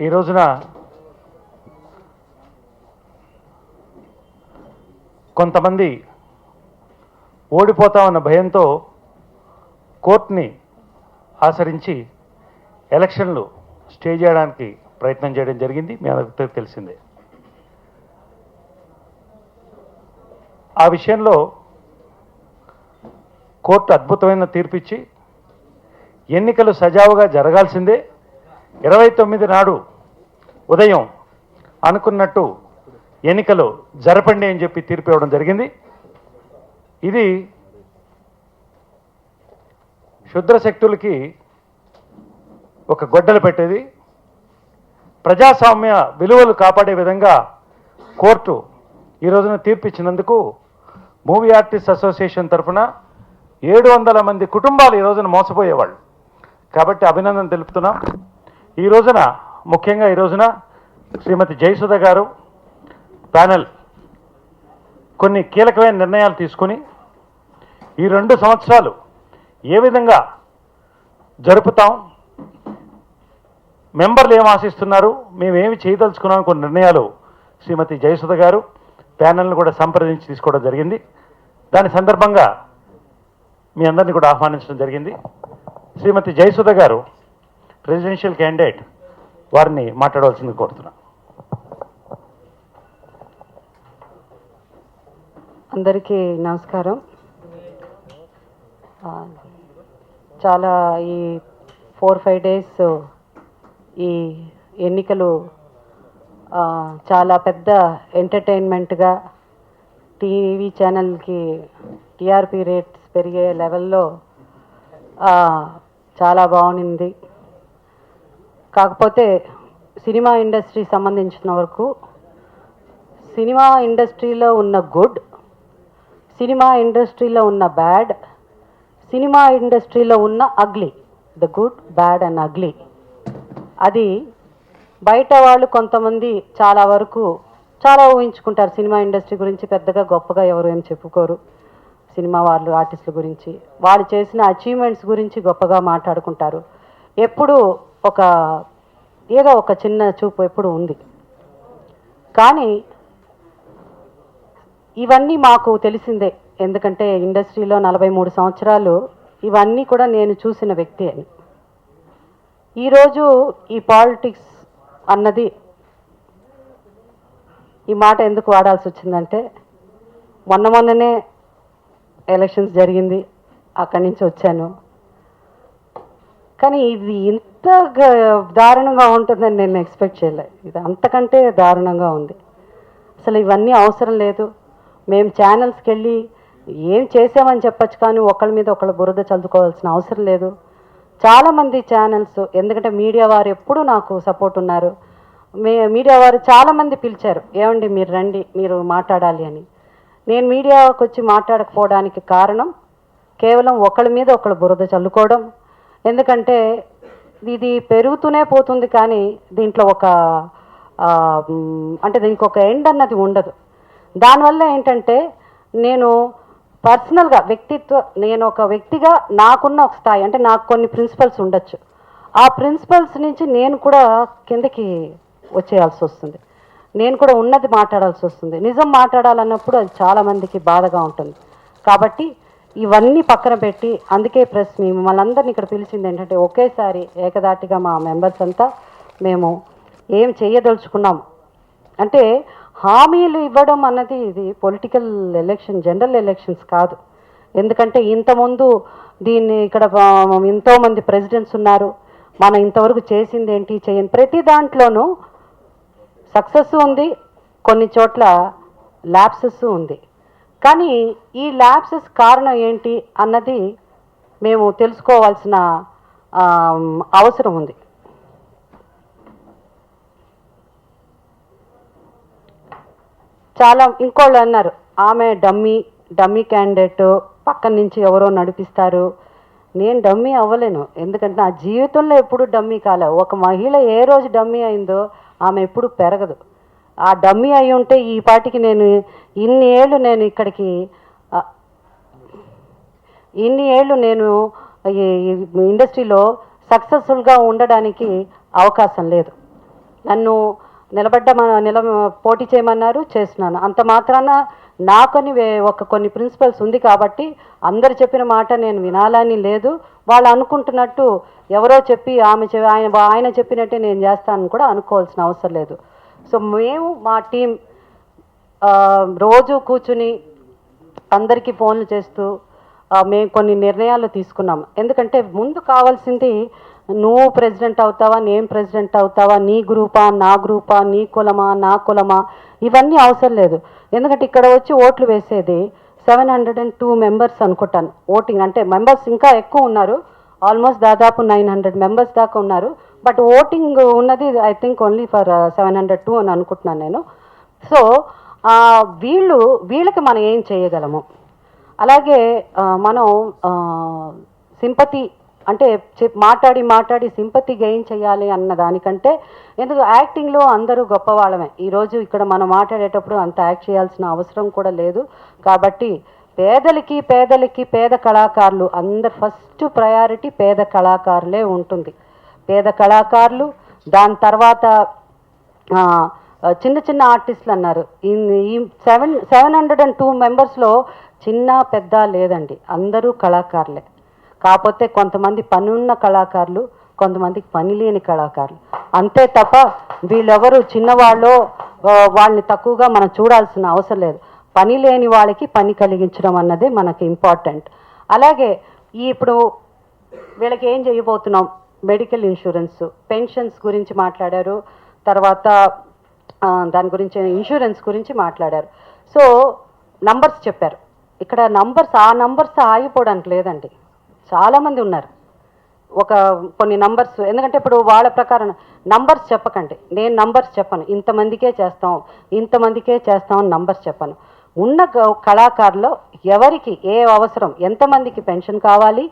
ఈ రోజున కొంతమంది ఓడిపోతామన్న భయంతో కోర్టుని ఆచరించి ఎలక్షన్లు స్టే చేయడానికి ప్రయత్నం చేయడం జరిగింది. మీ అందరికీ తెలిసిందే. ఆ విషయంలో కోర్టు అద్భుతమైన తీర్పిచ్చి ఎన్నికలు సజావుగా జరగాల్సిందే, 29 నాడు ఉదయం అనుకున్నట్టు ఎన్నికలు జరపండి అని చెప్పి తీర్పు ఇవ్వడం జరిగింది. ఇది క్షుద్ర శక్తులకి ఒక గొడ్డలు పెట్టేది. ప్రజాస్వామ్య విలువలు కాపాడే విధంగా కోర్టు ఈ రోజున తీర్పు ఇచ్చినందుకు మూవీ ఆర్టిస్ట్ అసోసియేషన్ తరఫున 700 మంది కుటుంబాలు ఈ రోజున మోసపోయేవాళ్ళు కాబట్టి అభినందన తెలుపుతున్నాం. ఈ రోజున ముఖ్యంగా ఈ రోజున శ్రీమతి జయసుధ గారు ప్యానెల్ కొన్ని కీలకమైన నిర్ణయాలు తీసుకుని ఈ 2 సంవత్సరాలు ఏ విధంగా జరుపుతాం, మెంబర్లు ఏం ఆశిస్తున్నారు, మేమేమి చేయదలుచుకున్నాం కొన్ని నిర్ణయాలు శ్రీమతి జయసుధ గారు ప్యానెల్ని కూడా సంప్రదించి తీసుకోవడం జరిగింది. దాని సందర్భంగా మీ అందరినీ కూడా ఆహ్వానించడం జరిగింది. శ్రీమతి జయసుధ గారు ప్రెసిడెన్షియల్ క్యాండిడేట్, వారిని మాట్లాడవలసింది కోరుతున్నాను. అందరికీ నమస్కారం. చాలా ఈ 4-5 డేస్ ఈ ఎన్నికలు చాలా పెద్ద ఎంటర్టైన్మెంట్గా టీవీ ఛానల్కి టీఆర్పీ రేట్స్ పెరిగే లెవెల్లో చాలా బాగుంది. కాకపోతే సినిమా ఇండస్ట్రీ సంబంధించిన వరకు సినిమా ఇండస్ట్రీలో ఉన్న గుడ్, సినిమా ఇండస్ట్రీలో ఉన్న బ్యాడ్, సినిమా ఇండస్ట్రీలో ఉన్న ugly, the good bad and ugly, అది బయట వాళ్ళు కొంతమంది చాలా వరకు చాలా ఊహించుకుంటారు. సినిమా ఇండస్ట్రీ గురించి పెద్దగా గొప్పగా ఎవరు ఏం చెప్పుకోరు. సినిమా వాళ్ళు ఆర్టిస్టుల గురించి, వాళ్ళు చేసిన అచీవ్మెంట్స్ గురించి గొప్పగా మాట్లాడుకుంటారు. ఎప్పుడు ఏదో ఒక చిన్న చూపు ఎప్పుడు ఉంది. కానీ ఇవన్నీ మాకు తెలిసిందే, ఎందుకంటే ఇండస్ట్రీలో 43 సంవత్సరాలు ఇవన్నీ కూడా నేను చూసిన వ్యక్తి అని. ఈరోజు ఈ పాలిటిక్స్ అన్నది, ఈ మాట ఎందుకు వాడాల్సి వచ్చిందంటే మొన్ననే ఎలక్షన్స్ జరిగింది, అక్కడి నుంచి వచ్చాను. కానీ ఇది ఇంత దారుణంగా ఉంటుందని నేను ఎక్స్పెక్ట్ చేయలేదు. ఇది అంతకంటే దారుణంగా ఉంది. అసలు ఇవన్నీ అవసరం లేదు. మేము ఛానల్స్కి వెళ్ళి ఏం చేసామని చెప్పచ్చు, కానీ ఒకళ్ళ మీద ఒకళ్ళు బురద చల్లుకోవాల్సిన అవసరం లేదు. చాలామంది ఛానల్స్, ఎందుకంటే మీడియా వారు ఎప్పుడూ నాకు సపోర్ట్ ఉన్నారు. మీడియా వారు చాలామంది పిలిచారు, ఏమండి మీరు రండి, మీరు మాట్లాడాలి అని. నేను మీడియాకి వచ్చి మాట్లాడకపోవడానికి కారణం కేవలం ఒకళ్ళ మీద ఒకళ్ళు బురద చల్లుకోవడం. ఎందుకంటే ఇది పెరుగుతూనే పోతుంది, కానీ దీంట్లో దీనికి ఒక ఎండ్ అన్నది ఉండదు. దానివల్ల ఏంటంటే నేను పర్సనల్గా నేను ఒక వ్యక్తిగా నాకున్న ఒక స్థాయి, అంటే నాకు కొన్ని ప్రిన్సిపల్స్ ఉండొచ్చు. ఆ ప్రిన్సిపల్స్ నుంచి నేను కూడా కిందకి వచ్చేయాల్సి వస్తుంది. నేను కూడా ఉన్నది మాట్లాడాల్సి వస్తుంది. నిజం మాట్లాడాలన్నప్పుడు అది చాలామందికి బాధగా ఉంటుంది. కాబట్టి ఇవన్నీ పక్కన పెట్టి, అందుకే ప్రెస్ మిమ్మల్ని అందరినీ ఇక్కడ పిలిచింది ఏంటంటే ఒకేసారి ఏకదాటిగా మా మెంబర్స్ అంతా మేము ఏం చేయదలుచుకున్నాము అంటే, హామీలు ఇవ్వడం అన్నది ఇది పొలిటికల్ ఎలక్షన్, జనరల్ ఎలక్షన్స్ కాదు. ఎందుకంటే ఇంతకుముందు దీన్ని ఇక్కడ ఎంతోమంది ప్రెసిడెంట్స్ ఉన్నారు. మనం ఇంతవరకు చేసింది ఏంటి, చేయని ప్రతి దాంట్లోనూ సక్సెస్ ఉంది, కొన్ని చోట్ల ల్యాప్సెస్ ఉంది. కానీ ఈ ల్యాప్సెస్ కారణం ఏంటి అన్నది మేము తెలుసుకోవాల్సిన అవసరం ఉంది. చాలా ఇంకోళ్ళు అన్నారు, ఆమె డమ్మీ క్యాండిడేట్, పక్కన నుంచి ఎవరో నడిపిస్తారు. నేను డమ్మీ అవ్వలేను, ఎందుకంటే నా జీవితంలో ఎప్పుడు డమ్మీ కాలే. ఒక మహిళ ఏ రోజు డమ్మీ అయిందో ఆమె ఎప్పుడు పెరగదు. ఆ డమ్మీ అయి ఉంటే ఈ పాటికి నేను ఇన్ని ఏళ్ళు నేను ఇండస్ట్రీలో సక్సెస్ఫుల్గా ఉండడానికి అవకాశం లేదు. నన్ను పోటీ చేయమన్నారు, చేస్తున్నాను. అంత మాత్రాన నాకని కొన్ని ప్రిన్సిపల్స్ ఉంది కాబట్టి అందరు చెప్పిన మాట నేను వినాలని లేదు. వాళ్ళు అనుకుంటున్నట్టు ఎవరో చెప్పి ఆయన చెప్పినట్టే నేను చేస్తానని కూడా అనుకోవాల్సిన అవసరం లేదు. సో మేము మా టీం రోజు కూర్చుని అందరికీ ఫోన్లు చేస్తూ మేము కొన్ని నిర్ణయాలు తీసుకున్నాం. ఎందుకంటే ముందు కావాల్సింది నువ్వు ప్రెసిడెంట్ అవుతావా, నేను ప్రెసిడెంట్ అవుతావా, నీ గ్రూపా నా గ్రూపా, నీ కులమా నా కులమా, ఇవన్నీ అవసరం లేదు. ఎందుకంటే ఇక్కడ వచ్చి ఓట్లు వేసేది 702 మెంబర్స్ అనుకుంటాను. ఓటింగ్ అంటే మెంబర్స్ ఇంకా ఎక్కువ ఉన్నారు, ఆల్మోస్ట్ దాదాపు 900 మెంబర్స్ దాకా ఉన్నారు. బట్ ఓటింగ్ ఉన్నది ఐ థింక్ ఓన్లీ ఫర్ 702 అని అనుకుంటున్నాను నేను. సో వీళ్ళకి మనం ఏం చేయగలము, అలాగే మనం సింపతి అంటే మాట్లాడి సింపతి గెయిన్ చేయాలి అన్న దానికంటే, ఎందుకు యాక్టింగ్లో అందరూ గొప్పవాళ్ళమే. ఈరోజు ఇక్కడ మనం మాట్లాడేటప్పుడు అంత యాక్ట్ చేయాల్సిన అవసరం కూడా లేదు. కాబట్టి పేద కళాకారులు అందరు ఫస్ట్ ప్రయారిటీ పేద కళాకారులే ఉంటుంది. పేద కళాకారులు, దాని తర్వాత చిన్న ఆర్టిస్టులు అన్నారు. ఈ 702 మెంబర్స్లో చిన్న పెద్ద లేదండి, అందరూ కళాకారులే. కాకపోతే కొంతమంది పనున్న కళాకారులు, కొంతమందికి పని లేని కళాకారులు, అంతే తప్ప వీళ్ళెవరు చిన్నవాళ్ళు వాళ్ళని తక్కువగా మనం చూడాల్సిన అవసరం లేదు. పని లేని వాళ్ళకి పని కలిగించడం అన్నదే మనకి ఇంపార్టెంట్. అలాగే ఇప్పుడు వీళ్ళకి ఏం చేయబోతున్నాం, మెడికల్ ఇన్సూరెన్స్, పెన్షన్స్ గురించి మాట్లాడారు, తర్వాత దాని గురించి ఇన్సూరెన్స్ గురించి మాట్లాడారు. సో నంబర్స్ చెప్పారు. ఇక్కడ నంబర్స్ ఆగిపోవడానికి లేదండి, చాలామంది ఉన్నారు. కొన్ని నంబర్స్, ఎందుకంటే ఇప్పుడు వాళ్ళ ప్రకారం నంబర్స్ చెప్పకండి, నేను నంబర్స్ చెప్పను, ఇంతమందికే చేస్తాం అని నంబర్స్ చెప్పను. ఉన్న కళాకారులు ఎవరికి ఏ అవసరం, ఎంతమందికి పెన్షన్ కావాలి,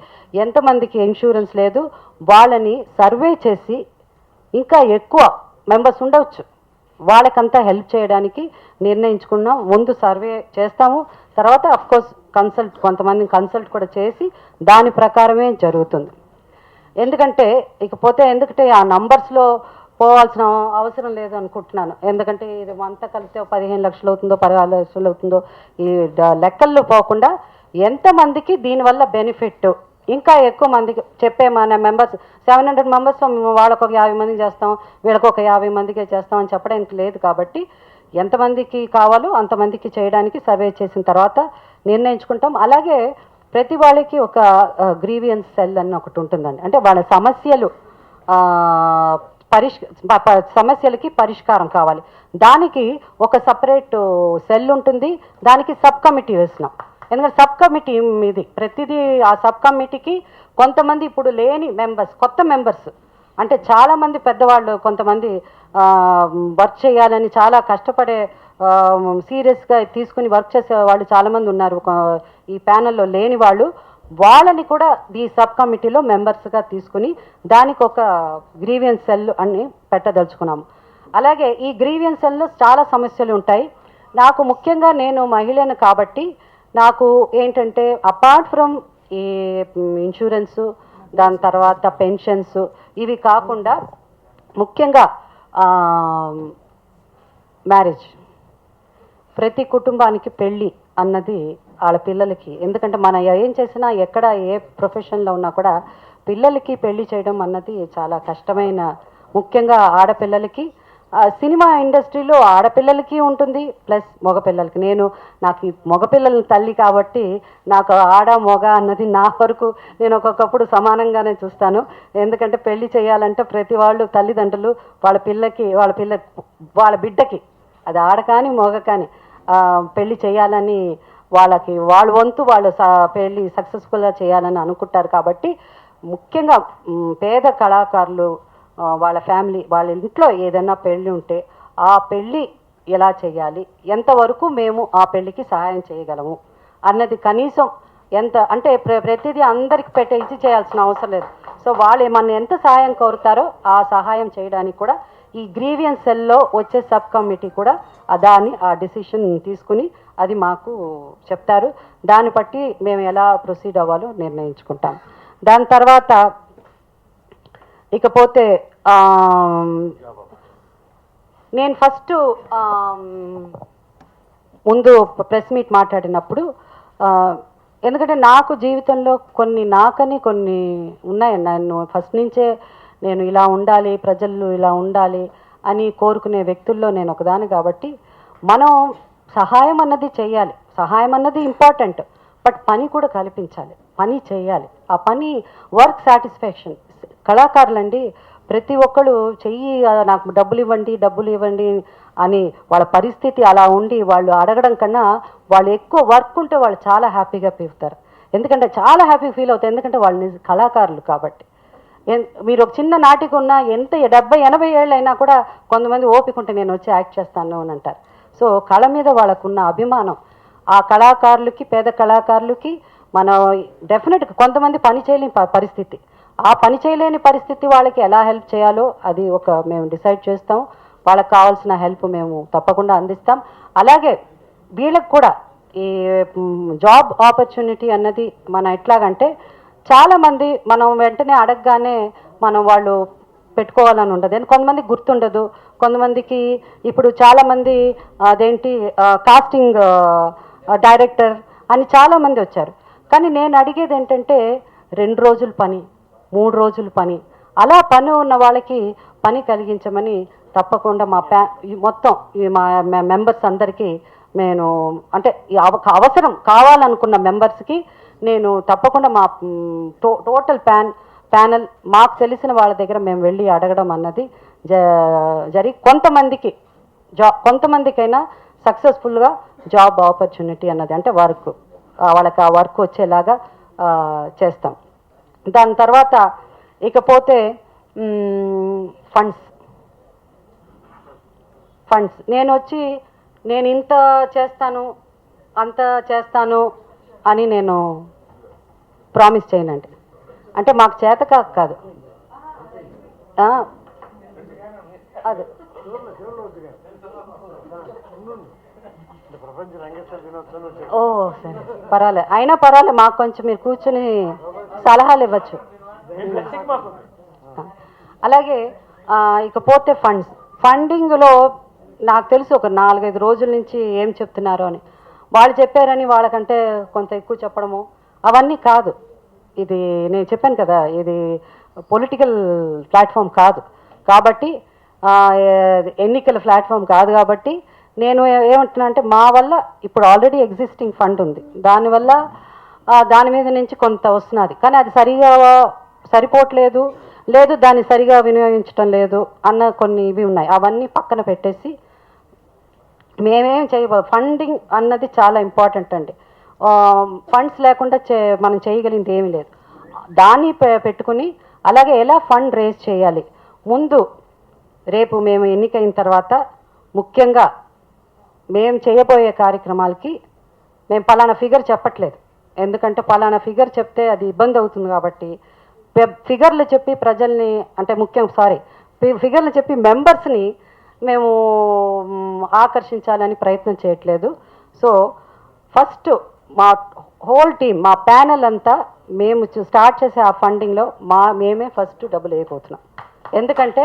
ఎంతమందికి ఇన్సూరెన్స్ లేదు, వాళ్ళని సర్వే చేసి ఇంకా ఎక్కువ మెంబర్స్ ఉండవచ్చు, వాళ్ళకంతా హెల్ప్ చేయడానికి నిర్ణయించుకున్నాం. ముందు సర్వే చేస్తాము, తర్వాత అఫ్కోర్స్ కొంతమందిని కన్సల్ట్ కూడా చేసి దాని ప్రకారమే జరుగుతుంది. ఎందుకంటే ఆ నంబర్స్లో పోవాల్సిన అవసరం లేదు అనుకుంటున్నాను. ఎందుకంటే ఇది అంతా కలిస్తే 15 లక్షలు అవుతుందో 16 లక్షలు అవుతుందో ఈ లెక్కల్లో పోకుండా ఎంతమందికి దీనివల్ల బెనిఫిట్, ఇంకా ఎక్కువ మందికి చెప్పే మన మెంబర్స్ 700 మెంబర్స్ వాళ్ళకు ఒక 50 మందికి చేస్తాం, వీళ్ళకి ఒక 50 మందికే చేస్తాం అని చెప్పడానికి లేదు. కాబట్టి ఎంతమందికి కావాలో అంతమందికి చేయడానికి సర్వే చేసిన తర్వాత నిర్ణయించుకుంటాం. అలాగే ప్రతి వాళ్ళకి ఒక గ్రీవియన్స్ సెల్ అని ఒకటి ఉంటుందండి. అంటే వాళ్ళ సమస్యలకి పరిష్కారం కావాలి, దానికి ఒక సపరేట్ సెల్ ఉంటుంది, దానికి సబ్ కమిటీ వేసినాం. ఎందుకంటే సబ్ కమిటీ ఇది ప్రతిదీ ఆ సబ్ కమిటీకి కొంతమంది ఇప్పుడు లేని మెంబర్స్, కొత్త మెంబర్స్, అంటే చాలామంది పెద్దవాళ్ళు కొంతమంది వర్క్ చేయాలని చాలా కష్టపడే సీరియస్గా తీసుకుని వర్క్ చేసే వాళ్ళు చాలామంది ఉన్నారు ఈ ప్యానెల్లో లేని వాళ్ళు. వాళ్ళని కూడా ఈ సబ్ కమిటీలో మెంబర్స్గా తీసుకుని దానికి ఒక గ్రీవియన్స్ సెల్ అని పెట్టదలుచుకున్నాము. అలాగే ఈ గ్రీవియన్స్ సెల్లో చాలా సమస్యలు ఉంటాయి. నాకు ముఖ్యంగా నేను మహిళను కాబట్టి నాకు ఏంటంటే అపార్ట్ ఫ్రమ్ ఈ ఇన్సూరెన్సు, దాని తర్వాత పెన్షన్స్, ఇవి కాకుండా ముఖ్యంగా మ్యారేజ్, ప్రతి కుటుంబానికి పెళ్ళి అన్నది వాళ్ళ పిల్లలకి, ఎందుకంటే మనం ఏం చేసినా ఎక్కడ ఏ ప్రొఫెషన్లో ఉన్నా కూడా పిల్లలకి పెళ్లి చేయడం అన్నది చాలా కష్టమైన, ముఖ్యంగా ఆడపిల్లలకి. సినిమా ఇండస్ట్రీలో ఆడపిల్లలకి ఉంటుంది ప్లస్ మగపిల్లలకి. నాకు మగపిల్లల తల్లి కాబట్టి నాకు ఆడ మగ అన్నది నా వరకు నేను ఒక్కొక్కప్పుడు సమానంగానే చూస్తాను. ఎందుకంటే పెళ్లి చేయాలంటే ప్రతి వాళ్ళు తల్లిదండ్రులు వాళ్ళ బిడ్డకి, అది ఆడ కానీ మగ కానీ పెళ్లి చేయాలని వాళ్ళ వంతు వాళ్ళు పెళ్లి సక్సెస్ఫుల్గా చేయాలని అనుకుంటారు. కాబట్టి ముఖ్యంగా పేద కళాకారులు వాళ్ళ ఫ్యామిలీ, వాళ్ళ ఇంట్లో ఏదైనా పెళ్ళి ఉంటే ఆ పెళ్ళి ఎలా చేయాలి, ఎంతవరకు మేము ఆ పెళ్ళికి సహాయం చేయగలము అన్నది కనీసం ఎంత అంటే ప్రతిదీ అందరికి ఇచ్చి చేయాల్సిన అవసరం లేదు. సో వాళ్ళు ఏమన్నా ఎంత సహాయం కోరుతారో ఆ సహాయం చేయడానికి కూడా ఈ గ్రీవియన్స్ సెల్లో వచ్చే సబ్ కమిటీ కూడా ఆ డిసిషన్ తీసుకుని అది మాకు చెప్తారు. దాన్ని బట్టి మేము ఎలా ప్రొసీడ్ అవ్వాలో నిర్ణయించుకుంటాం. దాని తర్వాత ఇకపోతే నేను ఫస్ట్ ముందు ప్రెస్ మీట్ మాట్లాడినప్పుడు ఆ, ఎందుకంటే నాకు జీవితంలో నాకని కొన్ని ఉన్నాయి. నన్ను ఫస్ట్ నుంచే నేను ఇలా ఉండాలి, ప్రజలు ఇలా ఉండాలి అని కోరుకునే వ్యక్తుల్లో నేను ఒకదాని. కాబట్టి మనం సహాయం అన్నది చేయాలి, సహాయం అన్నది ఇంపార్టెంట్, బట్ పని కూడా కల్పించాలి, పని చేయాలి. ఆ పని వర్క్ సాటిస్ఫాక్షన్. కళాకారులండి ప్రతి ఒక్కళ్ళు చెయ్యి నాకు డబ్బులు ఇవ్వండి అని వాళ్ళ పరిస్థితి అలా ఉండి వాళ్ళు అడగడం కన్నా వాళ్ళు ఎక్కువ వర్క్ ఉంటే వాళ్ళు చాలా హ్యాపీగా ఫీల్ ఎందుకంటే చాలా హ్యాపీ ఫీల్ అవుతారు, ఎందుకంటే వాళ్ళు కళాకారులు కాబట్టి. మీరు ఒక చిన్న నాటిక ఉన్నా ఎంత 70-80 ఏళ్ళు అయినా కూడా కొంతమంది ఓపిక ఉంటే నేను వచ్చి యాక్ట్ చేస్తాను అని అంటారు. సో కళ మీద వాళ్ళకున్న అభిమానం ఆ కళాకారులకి, పేద కళాకారులకి మనం డెఫినెట్గా కొంతమంది పని చేయలేని పరిస్థితి, ఆ పని చేయలేని పరిస్థితి వాళ్ళకి ఎలా హెల్ప్ చేయాలో అది మేము డిసైడ్ చేస్తాం. వాళ్ళకి కావాల్సిన హెల్ప్ మేము తప్పకుండా అందిస్తాం. అలాగే వీళ్ళకి కూడా ఈ జాబ్ ఆపర్చునిటీ అన్నది మనం ఎట్లాగంటే చాలామంది మనం వెంటనే అడగగానే వాళ్ళు పెట్టుకోవాలని ఉండదు. కొంతమందికి గుర్తుండదు, కొంతమందికి ఇప్పుడు చాలామంది అదేంటి కాస్టింగ్ డైరెక్టర్ అని చాలామంది వచ్చారు. కానీ నేను అడిగేది ఏంటంటే 2 రోజుల పని, 3 రోజుల పని, అలా పని ఉన్న వాళ్ళకి పని కలిగించమని తప్పకుండా మొత్తం మా మెంబర్స్ అందరికీ నేను అంటే అవసరం కావాలనుకున్న మెంబర్స్కి నేను తప్పకుండా మా టోటల్ ప్యానల్ మాకు తెలిసిన వాళ్ళ దగ్గర మేము వెళ్ళి అడగడం అన్నది జరిగి కొంతమందికైనా సక్సెస్ఫుల్గా జాబ్ ఆపర్చునిటీ అన్నది అంటే వాళ్ళకి ఆ వర్క్ వచ్చేలాగా చేస్తాం. దాని తర్వాత ఇకపోతే ఫండ్స్ నేను ఇంత చేస్తాను అంత చేస్తాను అని నేను ప్రామిస్ చేయనండి. అంటే మాకు చేత కాదు అదే ఓ సరే పర్వాలేదు, అయినా పర్వాలేదు, మాకు కొంచెం మీరు కూర్చుని సలహాలు ఇవ్వచ్చు. అలాగే ఇకపోతే ఫండింగ్లో నాకు తెలుసు ఒక 4-5 రోజుల నుంచి ఏం చెప్తున్నారు అని. వాళ్ళు చెప్పారని వాళ్ళకంటే కొంత ఎక్కువ చెప్పడము అవన్నీ కాదు. ఇది నేను చెప్పాను కదా, ఇది పొలిటికల్ ప్లాట్ఫామ్ కాదు కాబట్టి, ఎన్నికల ప్లాట్ఫామ్ కాదు కాబట్టి నేను ఏమంటున్నా అంటే మా వల్ల ఇప్పుడు ఆల్రెడీ ఎగ్జిస్టింగ్ ఫండ్ ఉంది, దానివల్ల దాని మీద నుంచి కొంత వస్తున్నది, కానీ అది సరిగా సరిపోవట్లేదు, దాన్ని సరిగా వినియోగించడం లేదు అన్న కొన్ని ఇవి ఉన్నాయి. అవన్నీ పక్కన పెట్టేసి మేమేం ఫండింగ్ అన్నది చాలా ఇంపార్టెంట్ అండి. ఫండ్స్ లేకుండా మనం చేయగలిగింది ఏమీ లేదు. దాన్ని పెట్టుకుని అలాగే ఎలా ఫండ్ రేజ్ చేయాలి ముందు రేపు మేము ఎన్నికైన తర్వాత ముఖ్యంగా మేము చేయబోయే కార్యక్రమాలకి మేము పలానా ఫిగర్ చెప్పట్లేదు, ఎందుకంటే పలానా ఫిగర్ చెప్తే అది ఇబ్బంది అవుతుంది కాబట్టి ఫిగర్లు చెప్పి ప్రజల్ని అంటే ఫిగర్లు చెప్పి మెంబర్స్ని మేము ఆకర్షించాలని ప్రయత్నం చేయట్లేదు. సో ఫస్ట్ మా హోల్ టీమ్, మా ప్యానెల్ అంతా మేము స్టార్ట్ చేసే ఆ ఫండింగ్లో మేమే ఫస్ట్ డబ్బులు వేయబోతున్నాం. ఎందుకంటే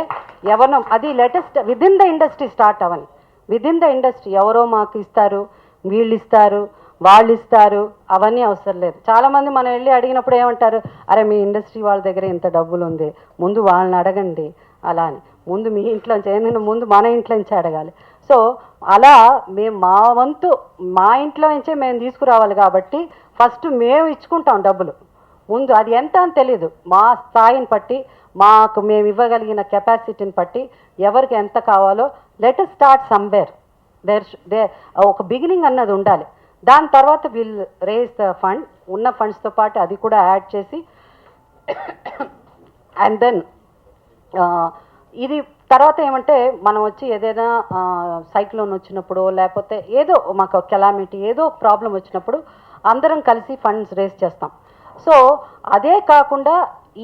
అది latest within the industry start Avani, within the industry ఎవరో మాకు ఇస్తారు, వీళ్ళు ఇస్తారు, వాళ్ళు ఇస్తారు, అవన్నీ అవసరం లేదు. చాలామంది మనం వెళ్ళి అడిగినప్పుడు ఏమంటారు, అరే మీ ఇండస్ట్రీ వాళ్ళ దగ్గర ఇంత డబ్బులు ఉంది, ముందు వాళ్ళని అడగండి అలా అని. ముందు మీ ఇంట్లోంచి, ఎందుకంటే ముందు మన ఇంట్లో నుంచి అడగాలి. సో అలా మేము మా వంతు మా ఇంట్లో నుంచే మేము తీసుకురావాలి కాబట్టి ఫస్ట్ మేము ఇచ్చుకుంటాం డబ్బులు. ముందు అది ఎంత అని తెలియదు, మా స్థాయిని బట్టి మేము ఇవ్వగలిగిన కెపాసిటీని బట్టి ఎవరికి ఎంత కావాలో లెట్ us స్టార్ట్ సమ్వేర్. ఒక బిగినింగ్ అన్నది ఉండాలి. దాని తర్వాత విల్ రేజ్ ద ఫండ్, ఉన్న ఫండ్స్తో పాటు అది కూడా యాడ్ చేసి అండ్ దెన్ ఇది తర్వాత ఏమంటే మనం వచ్చి ఏదైనా సైక్లోన్ వచ్చినప్పుడు లేకపోతే ఏదో మాకు కెలామిటీ ఏదో ప్రాబ్లం వచ్చినప్పుడు అందరం కలిసి ఫండ్స్ రేజ్ చేస్తాం. సో అదే కాకుండా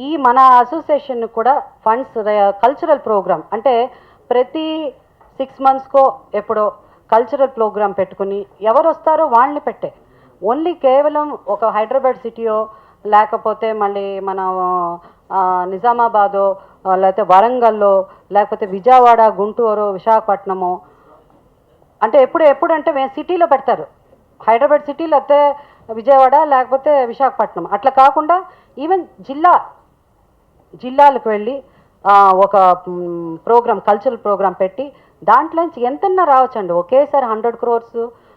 ఈ మన అసోసియేషన్ కూడా ఫండ్స్ కల్చరల్ ప్రోగ్రామ్ అంటే ప్రతి 6 monthsకో ఎప్పుడో కల్చరల్ ప్రోగ్రామ్ పెట్టుకుని ఎవరు వస్తారో వాళ్ళని పెట్టే, ఓన్లీ కేవలం ఒక హైదరాబాద్ సిటీయో లేకపోతే మళ్ళీ మన నిజామాబాదో లేకపోతే వరంగల్లో లేకపోతే విజయవాడ, గుంటూరు, విశాఖపట్నము, అంటే ఎప్పుడంటే మేము సిటీలో పెడతారు, హైదరాబాద్ సిటీ లేకపోతే విజయవాడ లేకపోతే విశాఖపట్నం, అట్లా కాకుండా ఈవెన్ జిల్లాలకు వెళ్ళి ఒక ప్రోగ్రామ్, కల్చరల్ ప్రోగ్రామ్ పెట్టి దాంట్లోంచి ఎంతన్నా రావచ్చండి. ఒకేసారి 100 crores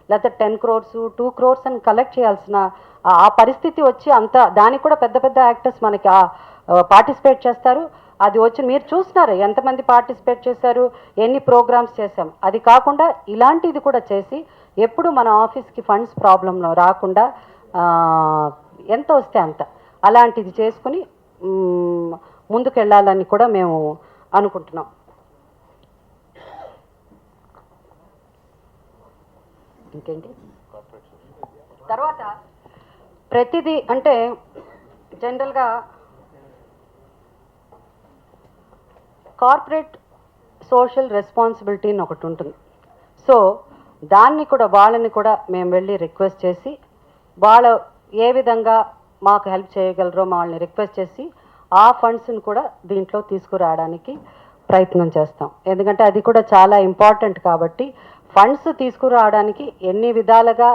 లేకపోతే 10 crores 2 crores అని కలెక్ట్ చేయాల్సిన ఆ పరిస్థితి వచ్చి అంత దానికి కూడా పెద్ద పెద్ద యాక్టర్స్ మనకి పార్టిసిపేట్ చేస్తారు. అది వచ్చి మీరు చూస్తున్నారు ఎంతమంది పార్టిసిపేట్ చేశారు, ఎన్ని ప్రోగ్రామ్స్ చేశాం. అది కాకుండా ఇలాంటిది కూడా చేసి ఎప్పుడు మన ఆఫీస్కి ఫండ్స్ ప్రాబ్లంలో రాకుండా ఎంత వస్తే అంత అలాంటిది చేసుకుని ముందుకెళ్ళాలని కూడా మేము అనుకుంటున్నాం. ఇంకేంటి తర్వాత ప్రతిదీ అంటే జనరల్గా కార్పొరేట్ సోషల్ రెస్పాన్సిబిలిటీ అని ఒకటి ఉంటుంది. సో దాన్ని కూడా వాళ్ళని కూడా మేము వెళ్ళి రిక్వెస్ట్ చేసి వాళ్ళు ఏ విధంగా మాకు హెల్ప్ చేయగలరో వాళ్ళని రిక్వెస్ట్ చేసి ఆ ఫండ్స్ని కూడా దీంట్లో తీసుకురావడానికి ప్రయత్నం చేస్తాం. ఎందుకంటే అది కూడా చాలా ఇంపార్టెంట్ కాబట్టి ఫండ్స్ తీసుకురావడానికి ఎన్ని విధాలుగా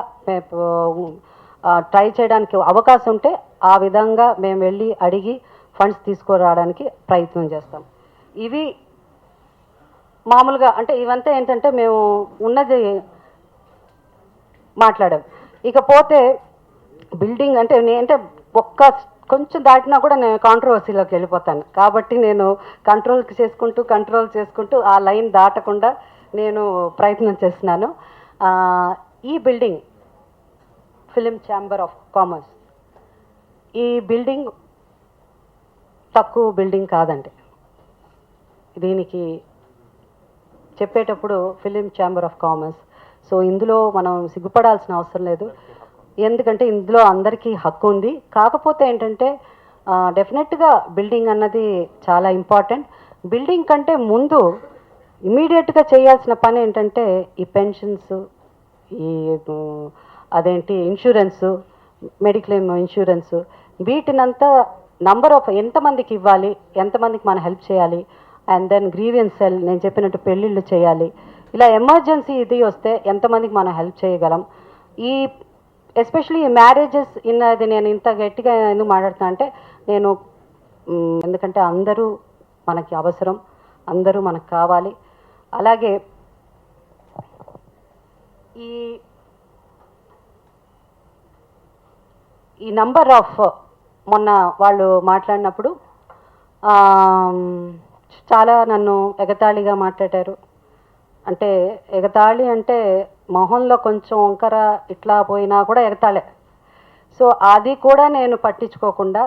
ట్రై చేయడానికి అవకాశం ఉంటే ఆ విధంగా మేము వెళ్ళి అడిగి ఫండ్స్ తీసుకురావడానికి ప్రయత్నం చేస్తాం. ఇవి మామూలుగా అంటే ఇవంతా ఏంటంటే మేము ఉన్నది మాట్లాడాం. ఇకపోతే బిల్డింగ్ అంటే ఒక్క కొంచెం దాటినా కూడా నేను కాంట్రవర్సీలోకి వెళ్ళిపోతాను కాబట్టి నేను కంట్రోల్ చేసుకుంటూ ఆ లైన్ దాటకుండా నేను ప్రయత్నం చేస్తున్నాను. ఈ building film chamber of commerce, ఈ బిల్డింగ్ తక్కువ బిల్డింగ్ కాదండి. దీనికి చెప్పేటప్పుడు film chamber of commerce, so ఇందులో మనం సిగ్గుపడాల్సిన అవసరం లేదు. ఎందుకంటే ఇందులో అందరికీ హక్కు ఉంది. కాకపోతే ఏంటంటే డెఫినెట్గా బిల్డింగ్ అన్నది చాలా ఇంపార్టెంట్. బిల్డింగ్ కంటే ముందు ఇమీడియట్గా చేయాల్సిన పని ఏంటంటే ఈ పెన్షన్స్, ఈ ఇన్సూరెన్సు, మెడిక్లెయిమ్ ఇన్సూరెన్సు, వీటినంతా నంబర్ ఆఫ్ ఎంతమందికి ఇవ్వాలి, ఎంతమందికి మనం హెల్ప్ చేయాలి, అండ్ దెన్ గ్రీవియన్స్ సెల్ నేను చెప్పినట్టు పెళ్ళిళ్ళు చేయాలి. ఇలా ఎమర్జెన్సీ ఇది వస్తే ఎంతమందికి మనం హెల్ప్ చేయగలం. ఈ ఎస్పెషలీ ఈ మ్యారేజెస్ ఇన్నది నేను ఇంత గట్టిగా ఎందుకు మాట్లాడుతున్నా అంటే ఎందుకంటే అందరూ మనకి అవసరం, అందరూ మనకు కావాలి. అలాగే ఈ నంబర్ ఆఫ్ మొన్న వాళ్ళు మాట్లాడినప్పుడు చాలా నన్ను ఎగతాళిగా మాట్లాడారు. అంటే ఎగతాళి అంటే మొహంలో కొంచెం వంకర ఇట్లా పోయినా కూడా ఎగతాళే. సో అది కూడా నేను పట్టించుకోకుండా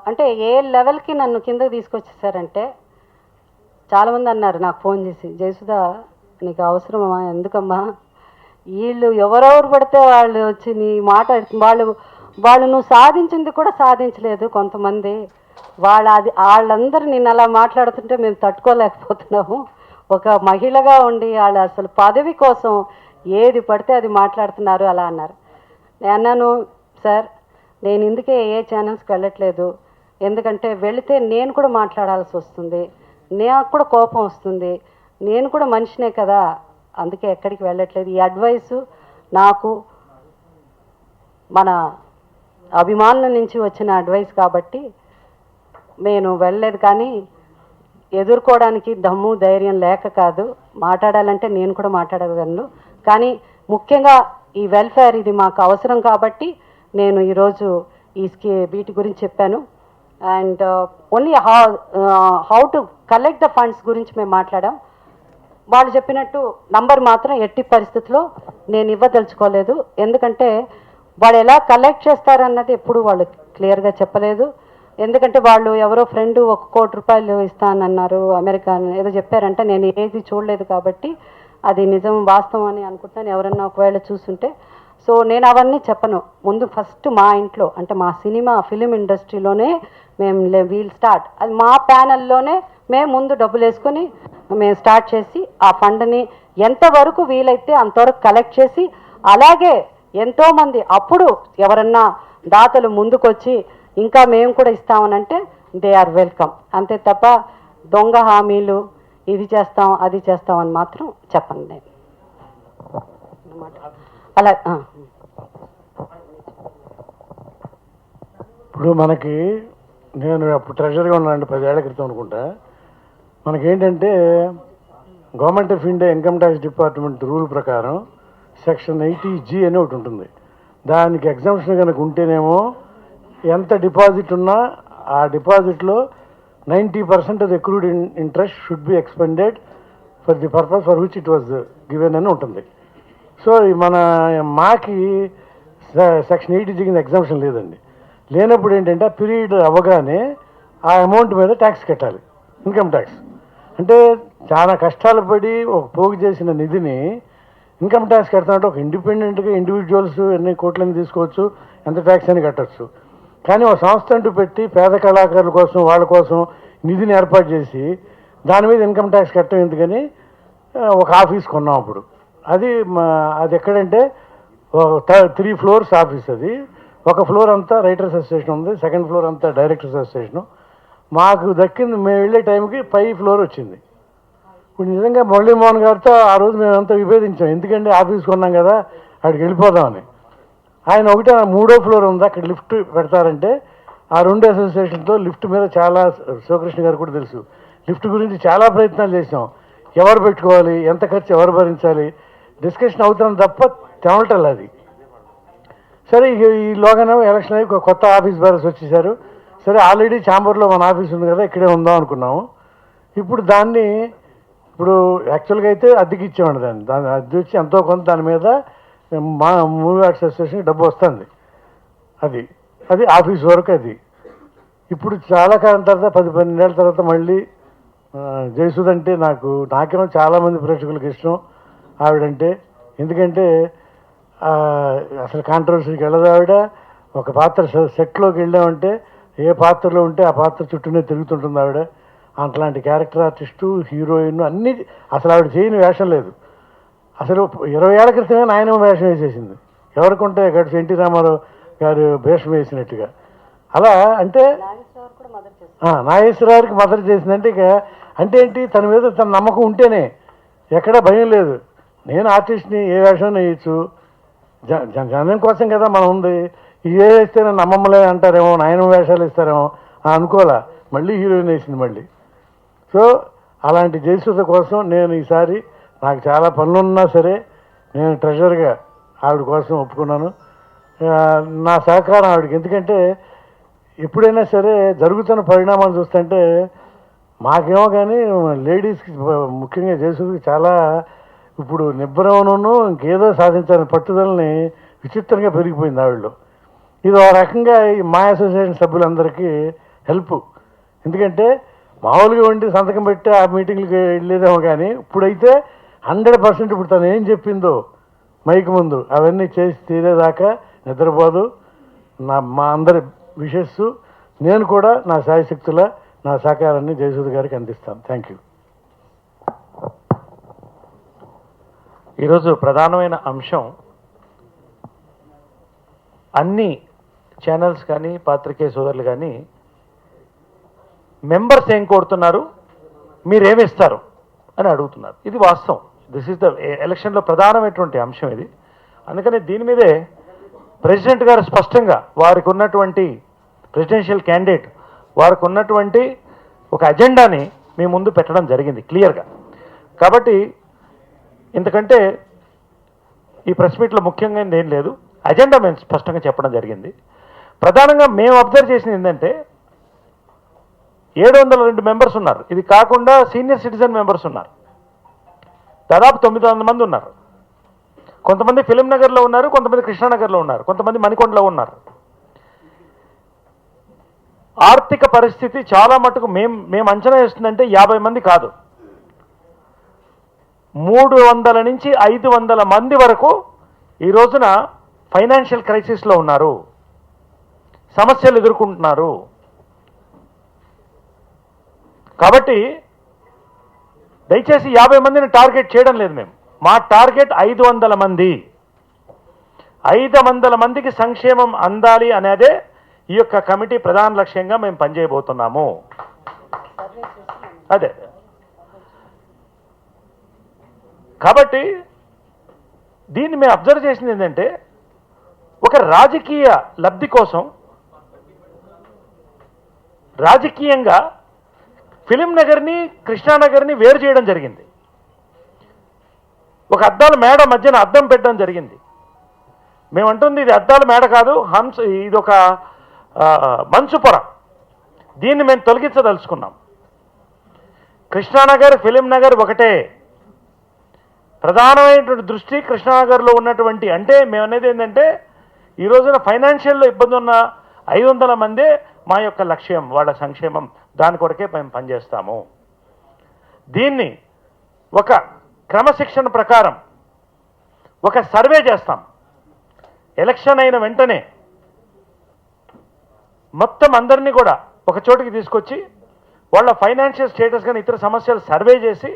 అంటే ఏ లెవెల్కి నన్ను కిందకి తీసుకొచ్చేసారంటే చాలామంది అన్నారు నాకు ఫోన్ చేసి, జయసుధా నీకు అవసరమా, ఎందుకమ్మా వీళ్ళు ఎవరెవరు పడితే వాళ్ళు వచ్చి నీ మాట వాళ్ళు నువ్వు సాధించింది కూడా సాధించలేదు కొంతమంది, వాళ్ళందరూ నిన్ను అలా మాట్లాడుతుంటే మేము తట్టుకోలేకపోతున్నాము. ఒక మహిళగా ఉండి వాళ్ళు అసలు పదవి కోసం ఏది పడితే అది మాట్లాడుతున్నారు అలా అన్నారు. నేను అన్నాను, సార్ నేను ఇందుకే ఏ ఛానల్స్కి వెళ్ళట్లేదు, ఎందుకంటే వెళితే నేను కూడా మాట్లాడాల్సి వస్తుంది, నాకు కూడా కోపం వస్తుంది, నేను కూడా మనిషినే కదా, అందుకే ఎక్కడికి వెళ్ళట్లేదు. ఈ అడ్వైసు నాకు మన అభిమానుల నుంచి వచ్చిన అడ్వైస్ కాబట్టి నేను వెళ్ళలేదు. కానీ ఎదుర్కోవడానికి దమ్ము ధైర్యం లేక కాదు, మాట్లాడాలంటే నేను కూడా మాట్లాడగలను. కానీ ముఖ్యంగా ఈ వెల్ఫేర్ ఇది మాకు అవసరం కాబట్టి నేను ఈరోజు వీటి గురించి చెప్పాను. And only how to collect the funds గురించి మేము మాట్లాడాం. వాళ్ళు చెప్పినట్టు నంబర్ మాత్రం ఎట్టి పరిస్థితుల్లో నేను ఇవ్వదలుచుకోలేదు. ఎందుకంటే వాళ్ళు ఎలా కలెక్ట్ చేస్తారన్నది ఎప్పుడు వాళ్ళు క్లియర్గా చెప్పలేదు. ఎందుకంటే వాళ్ళు ఎవరో ఫ్రెండ్ 1 కోటి రూపాయలు ఇస్తానన్నారు, అమెరికా ఏదో చెప్పారంటే నేను ఏది చూడలేదు కాబట్టి అది నిజం వాస్తవం అని అనుకుంటాను, ఎవరన్నా ఒకవేళ చూస్తుంటే. సో నేను అవన్నీ చెప్పను. ముందు ఫస్ట్ మా ఇంట్లో అంటే మా ఫిలిం ఇండస్ట్రీలోనే వీల్ స్టార్ట్, అది మా ప్యానల్లోనే మేము ముందు డబ్బులు వేసుకొని మేము స్టార్ట్ చేసి ఆ ఫండ్ని ఎంతవరకు వీలైతే అంతవరకు కలెక్ట్ చేసి, అలాగే ఎంతోమంది అప్పుడు ఎవరన్నా దాతలు ముందుకొచ్చి ఇంకా మేము కూడా ఇస్తామనంటే దే ఆర్ వెల్కమ్. అంతే తప్ప దొంగ హామీలు ఇది చేస్తాం అది చేస్తాం అని మాత్రం చెప్పండి నేను అలా. ఇప్పుడు మనకి నేను అప్పుడు ట్రెజరీగా ఉన్నానండి 10 ఏళ్ల క్రితం అనుకుంటా. మనకేంటంటే government of India income tax department rule ప్రకారం సెక్షన్ 80G అని ఒకటి ఉంటుంది. దానికి ఎగ్జామ్షన్ కనుక ఉంటేనేమో ఎంత డిపాజిట్ ఉన్నా ఆ డిపాజిట్లో 90% of the accrued interest should be expended for the purpose for which it was given అని ఉంటుంది. సో మాకి సెక్షన్ 80G కింద ఎగ్జామ్షన్ లేదండి. లేనప్పుడు ఏంటంటే ఆ పీరియడ్ అవ్వగానే ఆ అమౌంట్ మీద ట్యాక్స్ కట్టాలి, ఇన్కమ్ ట్యాక్స్. అంటే చాలా కష్టాలు పడి ఒక పోగు చేసిన నిధిని ఇన్కమ్ ట్యాక్స్ కడుతున్నట్టు ఒక ఇండిపెండెంట్గా ఇండివిజువల్స్ ఎన్ని కోట్లని తీసుకోవచ్చు, ఎంత ట్యాక్స్ అని కట్టచ్చు. కానీ ఒక సంస్థ అంటూ పెట్టి పేద కళాకారుల కోసం వాళ్ళ కోసం నిధిని ఏర్పాటు చేసి దాని మీద ఇన్కమ్ ట్యాక్స్ కట్టడం ఎందుకని ఒక ఆఫీస్ కొన్నాం అప్పుడు. అది ఎక్కడంటే 3 floors ఆఫీస్. అది ఒక ఫ్లోర్ అంతా రైటర్స్ అసోసియేషన్ ఉంది, సెకండ్ ఫ్లోర్ అంతా డైరెక్టర్స్ అసోసియేషను. మాకు దక్కింది మేము వెళ్ళే టైంకి 5th floor వచ్చింది. ఇప్పుడు నిజంగా మురళీమోహన్ గారితో ఆ రోజు మేమంతా విభేదించాం, ఎందుకంటే ఆఫీస్ కొన్నాం కదా అక్కడికి వెళ్ళిపోదామని. ఆయన ఒకటే 3వ floor ఉంది అక్కడ లిఫ్ట్ పెడతారంటే ఆ 2 అసోసియేషన్తో లిఫ్ట్ మీద చాలా, శివకృష్ణ గారు కూడా తెలుసు, లిఫ్ట్ గురించి చాలా ప్రయత్నాలు చేసాం. ఎవరు పెట్టుకోవాలి, ఎంత ఖర్చు ఎవరు భరించాలి, డిస్కషన్ అవుతాం తప్ప తెమటల్ అది. సరే ఈలోగానే ఎలక్షన్ అయ్యి కొత్త ఆఫీస్ బేరర్స్ వచ్చేసారు. సరే ఆల్రెడీ ఛాంబర్లో మన ఆఫీస్ ఉంది కదా ఇక్కడే ఉందాం అనుకున్నాము. ఇప్పుడు దాన్ని యాక్చువల్గా అయితే అద్దెకి ఇచ్చామండి. దాన్ని అద్దె వచ్చి ఎంతో కొంత దాని మీద మా మూవీ ఆర్ట్స్ అసోసియేషన్కి డబ్బు వస్తుంది. అది ఆఫీస్ వరకు. అది ఇప్పుడు చాలా కాలం తర్వాత 10-12 ఏళ్ళ తర్వాత మళ్ళీ జయసుధ అంటే నాకేమో చాలామంది ప్రేక్షకులకు ఇష్టం ఆవిడంటే. ఎందుకంటే అసలు కాంట్రవర్సీకి వెళ్ళదు ఆవిడ. ఒక పాత్ర సెట్లోకి వెళ్ళామంటే ఏ పాత్రలో ఉంటే ఆ పాత్ర చుట్టూనే తిరుగుతుంటుంది ఆవిడ. అట్లాంటి క్యారెక్టర్ ఆర్టిస్టు, హీరోయిన్ అన్నీ. అసలు ఆవిడ చేయని వేషం లేదు. అసలు 20 ఏళ్ల క్రితమే నాయనమ్మ వేషం వేసేసింది. ఎవరికుంటే గడిచి ఎన్టీ రామారావు గారు వేషం వేసినట్టుగా. అలా అంటే నాగేశ్వరరావుకి మదర్ చేసిందంటే ఇక అంటే ఏంటి, తన మీద తన నమ్మకం ఉంటేనే, ఎక్కడా భయం లేదు. నేను ఆర్టిస్ట్ని, ఏ వేషం వేయచ్చు, జనం కోసం కదా మనం ఉంది. ఏ వేస్తే నన్ను అమ్మమ్మలే అంటారేమో, నాయనమ్మ వేషాలు ఇస్తారేమో అనుకోలే, మళ్ళీ హీరోయిన్ వేసింది మళ్ళీ. సో అలాంటి జయసుధ కోసం నేను ఈసారి నాకు చాలా పనులున్నా సరే నేను ట్రెజర్గా ఆవిడ కోసం ఒప్పుకున్నాను. నా సహకారం ఆవిడకి. ఎందుకంటే ఎప్పుడైనా సరే జరుగుతున్న పరిణామాలు చూస్తుంటే మాకేమో కానీ లేడీస్కి ముఖ్యంగా జయసుధకి చాలా ఇప్పుడు నిబ్బరంను ఇంకేదో సాధించాలని పట్టుదలని విచిత్రంగా పెరిగిపోయింది ఆవిడలో. ఇది ఒక రకంగా మా అసోసియేషన్ సభ్యులందరికీ హెల్ప్. ఎందుకంటే మామూలుగా ఉండి సంతకం పెట్టి ఆ మీటింగ్లకి వెళ్ళేదేమో, కానీ ఇప్పుడైతే 100% ఇప్పుడు తను ఏం చెప్పిందో మైక్ ముందు అవన్నీ చేసి తీరేదాకా నిద్రపోదు. మా అందరి విషెస్ నేను కూడా నా శాయశక్తుల నా సహకారాన్ని జయసుధ గారికి అందిస్తాను. Thank you. ఈరోజు ప్రధానమైన అంశం, అన్ని ఛానల్స్ కానీ పాత్రికేయ సోదరులు కానీ మెంబర్స్ ఏం కోరుతున్నారు, మీరేమిస్తారు అని అడుగుతున్నారు. ఇది వాస్తవం. దిస్ ఈజ్ ద ఎలక్షన్లో ప్రధానమైనటువంటి అంశం ఇది. అందుకని దీని మీదే ప్రెసిడెంట్ గారు స్పష్టంగా వారికి ఉన్నటువంటి ప్రెసిడెన్షియల్ క్యాండిడేట్ వారికి ఉన్నటువంటి ఒక అజెండాని మీ ముందు పెట్టడం జరిగింది క్లియర్గా. కాబట్టి ఇంతకంటే ఈ ప్రెస్ మీట్లో ముఖ్యంగా ఏం లేదు, అజెండా మేము స్పష్టంగా చెప్పడం జరిగింది. ప్రధానంగా మేము అబ్జర్వ్ చేసింది ఏంటంటే 702 మెంబర్స్ ఉన్నారు. ఇది కాకుండా సీనియర్ సిటిజన్ మెంబర్స్ ఉన్నారు, దాదాపు 900 మంది ఉన్నారు. కొంతమంది ఫిలిం నగర్లో ఉన్నారు, కొంతమంది కృష్ణానగర్లో ఉన్నారు, కొంతమంది మణికొండలో ఉన్నారు. ఆర్థిక పరిస్థితి చాలా మటుకు మేము అంచనా వేస్తుందంటే 50 మంది కాదు, 300 నుంచి 500 మంది వరకు ఈ రోజున ఫైనాన్షియల్ క్రైసిస్లో ఉన్నారు, సమస్యలు ఎదుర్కొంటున్నారు. కాబట్టి దయచేసి 50 మందిని టార్గెట్ చేయడం లేదు మేము. మా టార్గెట్ 500 మంది. 500 మందికి సంక్షేమం అందాలి అనేదే ఈ యొక్క కమిటీ ప్రధాన లక్ష్యంగా మేము పనిచేయబోతున్నాము. అదే కాబట్టి దీన్ని మేము అబ్జర్వ్ చేసింది ఏంటంటే, ఒక రాజకీయ లబ్ధి కోసం రాజకీయంగా ఫిలిం నగర్ని కృష్ణానగర్ని వేరు చేయడం జరిగింది. ఒక అద్దాల మేడ మధ్యన అద్దం పెట్టడం జరిగింది. మేమంటుంది ఇది అద్దాల మేడ కాదు, ఇది ఒక మంచు పొర. దీన్ని మేము తొలగించదలుచుకున్నాం. కృష్ణానగర్ ఫిలిం నగర్ ఒకటే. ప్రధానమైనటువంటి దృష్టి కృష్ణానగర్లో ఉన్నటువంటి, అంటే మేము అనేది ఏంటంటే ఈ రోజున ఫైనాన్షియల్లో ఇబ్బంది ఉన్న 500 మందే మా యొక్క లక్ష్యం, వాళ్ళ సంక్షేమం. దాని కొరకే మేము పనిచేస్తాము. దీన్ని ఒక క్రమశిక్షణ ప్రకారం ఒక సర్వే చేస్తాం. ఎలక్షన్ అయిన వెంటనే మొత్తం అందరినీ కూడా ఒక చోటికి తీసుకొచ్చి వాళ్ళ ఫైనాన్షియల్ స్టేటస్ కానీ ఇతర సమస్యలు సర్వే చేసి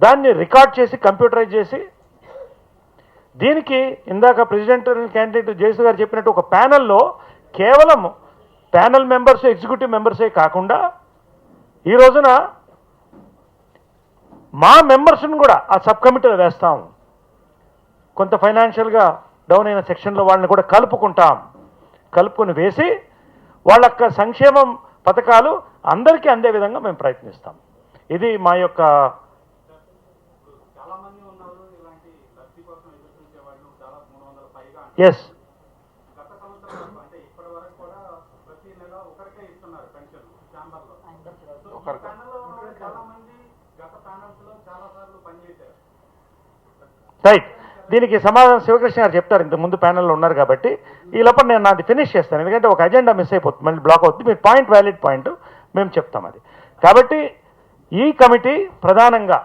దాన్ని రికార్డ్ చేసి కంప్యూటరైజ్ చేసి, దీనికి ఇందాక ప్రెసిడెంట్ క్యాండిడేట్ జయసు గారు చెప్పినట్టు ఒక ప్యానెల్లో కేవలం ప్యానెల్ మెంబర్స్ ఎగ్జిక్యూటివ్ మెంబర్సే కాకుండా ఈ రోజున మా మెంబర్స్ని కూడా ఆ సబ్ కమిటీలో వేస్తాం. కొంత ఫైనాన్షియల్గా డౌన్ అయిన సెక్షన్లో వాళ్ళని కూడా కలుపుకొని వేసి వాళ్ళ యొక్క సంక్షేమం పథకాలు అందరికీ అందే విధంగా మేము ప్రయత్నిస్తాం. ఇది మా యొక్క ఎస్ రైట్. దీనికి సమాధానం శివకృష్ణ గారు చెప్తారు, ఇంత ముందు ప్యానెల్లో ఉన్నారు కాబట్టి. ఈ లోపల నేను నాది ఫినిష్ చేస్తాను, ఎందుకంటే ఒక అజెండా మిస్ అయిపోతుంది, మళ్ళీ బ్లాక్ అవుతుంది. మీ పాయింట్ వ్యాలిడ్ పాయింట్ మేము చెప్తాం అది. కాబట్టి ఈ కమిటీ ప్రధానంగా